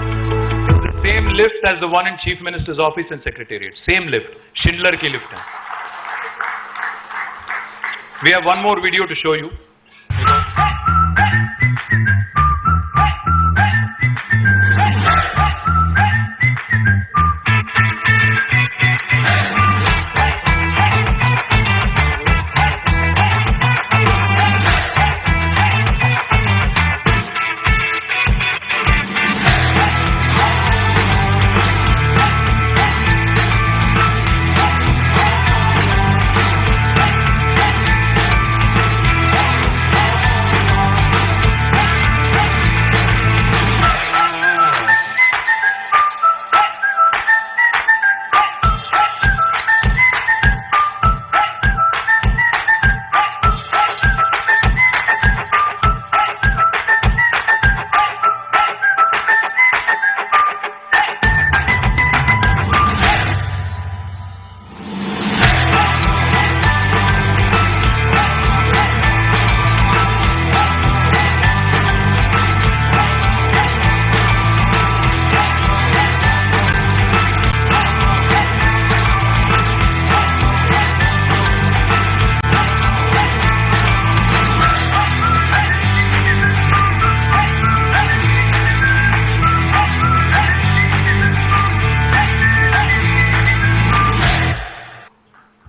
the same lift as the one in Chief Minister's office and Secretariat. Same lift, Schindler की lift है. We have one more video to show you.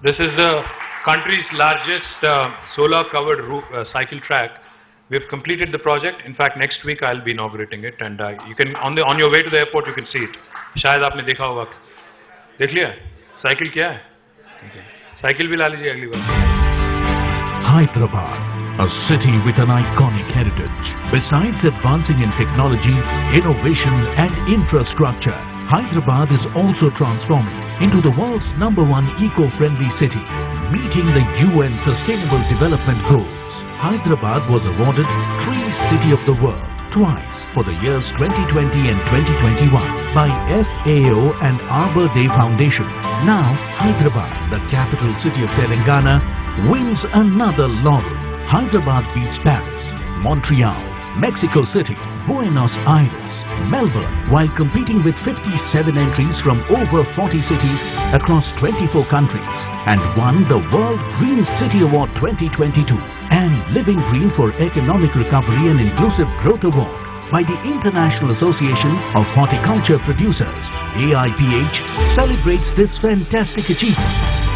This is the country's largest solar-covered cycle track. We have completed the project. In fact, next week I'll be inaugurating it, and you can on your way to the airport you can see it. शायद आपने देखा होगा. देख लिया? Cycle क्या है? Cycle भी ला लीजिए अगली बार. Hyderabad, a city with an iconic heritage. Besides advancing in technology, innovation and infrastructure, Hyderabad is also transforming into the world's #1 eco-friendly city, meeting the UN Sustainable Development Goals. Hyderabad was awarded Tree City of the World twice for the years 2020 and 2021 by FAO and Arbor Day Foundation. Now, Hyderabad, the capital city of Telangana, wins another laurel. Hyderabad beats Paris, Montreal, Mexico City, Buenos Aires, Melbourne, while competing with 57 entries from over 40 cities across 24 countries, and won the World Green City Award 2022 and Living Green for Economic Recovery and Inclusive Growth Award by the International Association of Horticulture Producers. AIPH celebrates this fantastic achievement.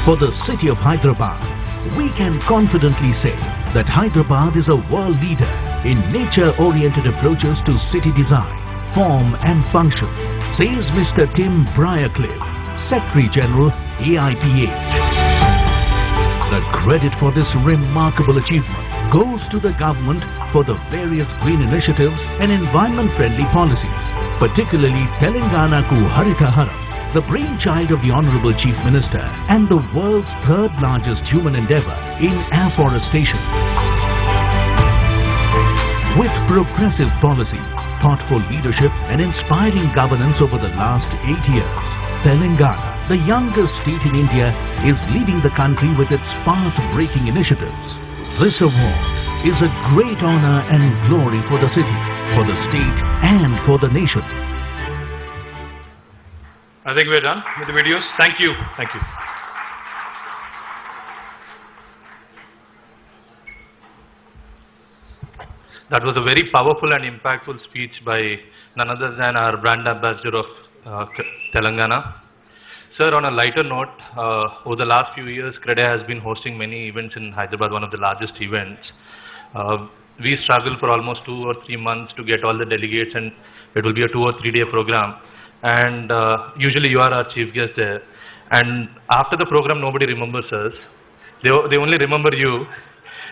For the city of Hyderabad, we can confidently say that Hyderabad is a world leader in nature-oriented approaches to city design, form and function, says Mr. Tim Briarcliffe, Secretary General, AIPH. The credit for this remarkable achievement goes to the government for the various green initiatives and environment-friendly policies, particularly Telangana Ku Harita Haram, the brainchild of the Honorable Chief Minister and the world's third largest human endeavor in afforestation. With progressive policy, thoughtful leadership and inspiring governance over the last 8 years, Telangana, the youngest state in India, is leading the country with its path-breaking initiatives. This award is a great honor and glory for the city, for the state and for the nation. I think we're done with the videos. Thank you. Thank you. That was a very powerful and impactful speech by none other than our brand ambassador of Telangana. Sir, on a lighter note, over the last few years, CREDAI has been hosting many events in Hyderabad, one of the largest events. We struggled for almost 2 or 3 months to get all the delegates, and it will be a 2 or 3 day program. And usually you are our chief guest there. And after the program, nobody remembers us. They only remember you.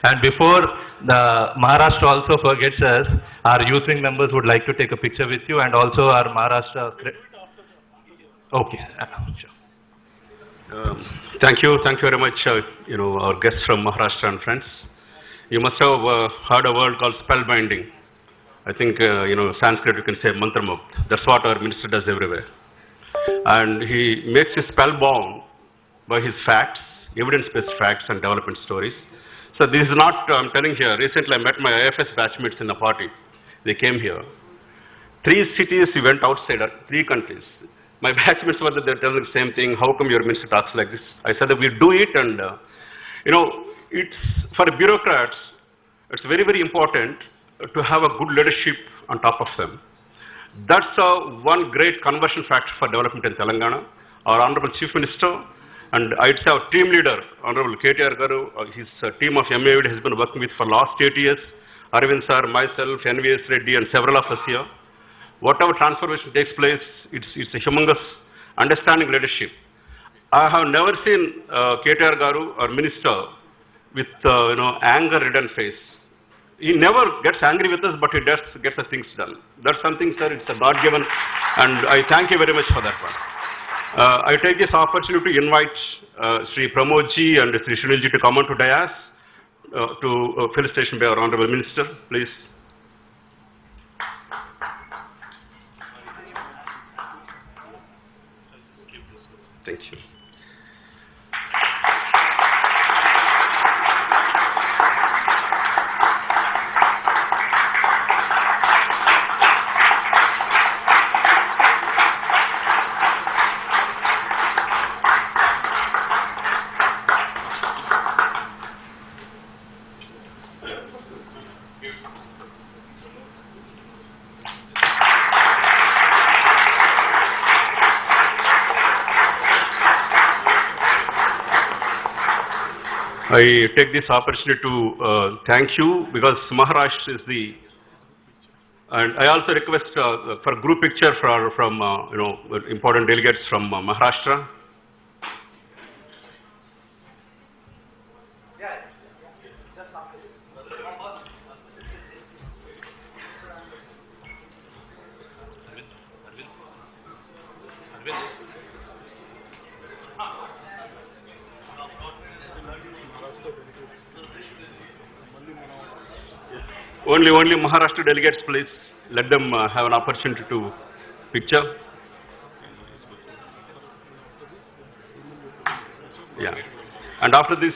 And before the Maharashtra also forgets us, our youth wing members would like to take a picture with you, and also our Maharashtra. Okay. Sure. Thank you very much, our guests from Maharashtra and friends. You must have heard a word called spellbinding. I think, Sanskrit you can say mantramukta. That's what our minister does everywhere. And he makes you spellbound by his facts, evidence-based facts and development stories. So this is not, I'm telling here, recently I met my IFS batchmates in a party. they came here. 3 cities we went outside, 3 countries. My batchmates were there telling the same thing, how come your minister talks like this? I said that we do it, and it's for bureaucrats, it's very, very important to have a good leadership on top of them. That's one great conversion factor for development in Telangana. Our Honorable Chief Minister, and I'd say our team leader, Honorable KTR Garu, his team of MAVD has been working with for last 8 years. Arvind sir, myself, NVS Reddy, and several of us here. Whatever transformation takes place, it's a humongous understanding leadership. I have never seen KTR Garu, our minister, with anger-ridden face. He never gets angry with us, but he does gets the things done. That's something, sir, it's a God-given, and I thank you very much for that one. I take this opportunity to invite Sri Pramod ji and Sri Sunil ji to come on to dais to felicitation by our Honorable Minister, please. Thank you. I take this opportunity to thank you, because Maharashtra is and I also request for a group picture from important delegates from Maharashtra. Only Maharashtra delegates, please. Let them have an opportunity to picture. Yeah. And after this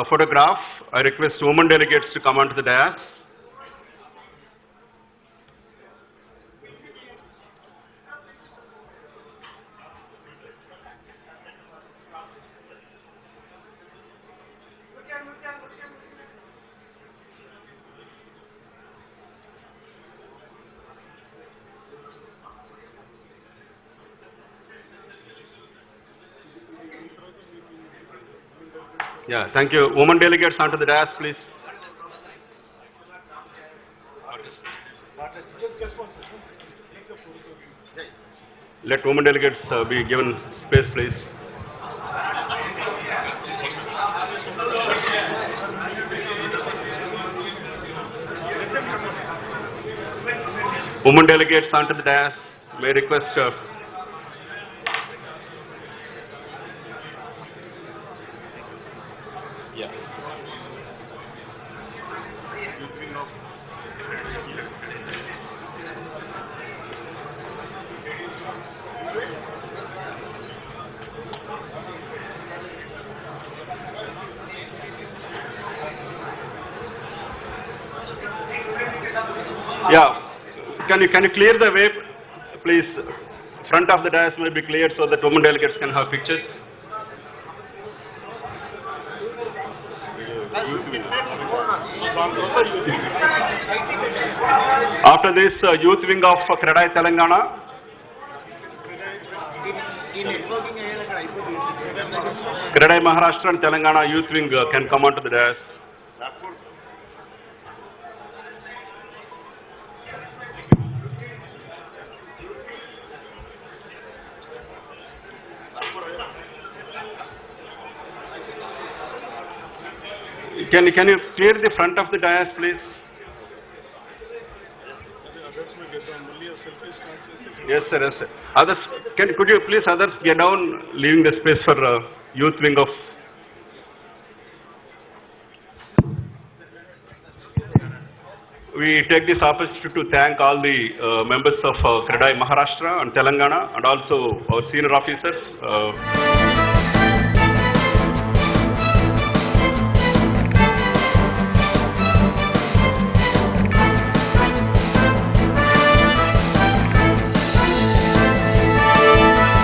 photograph, I request women delegates to come onto the dais. Yeah, thank you. Women delegates onto the dais, please. Let women delegates be given space, please. Women delegates onto the dais. May I request can you clear the way, please? Front of the dais may be cleared so that women delegates can have pictures. After this, youth wing of CREDAI Telangana. CREDAI Maharashtra and Telangana youth wing can come onto the dais. Can you clear the front of the dais, please? Yes, sir. Yes, sir. Others, could you please others get down, leaving the space for youth wing of. We take this opportunity to thank all the members of CREDAI Maharashtra and Telangana, and also our senior officers.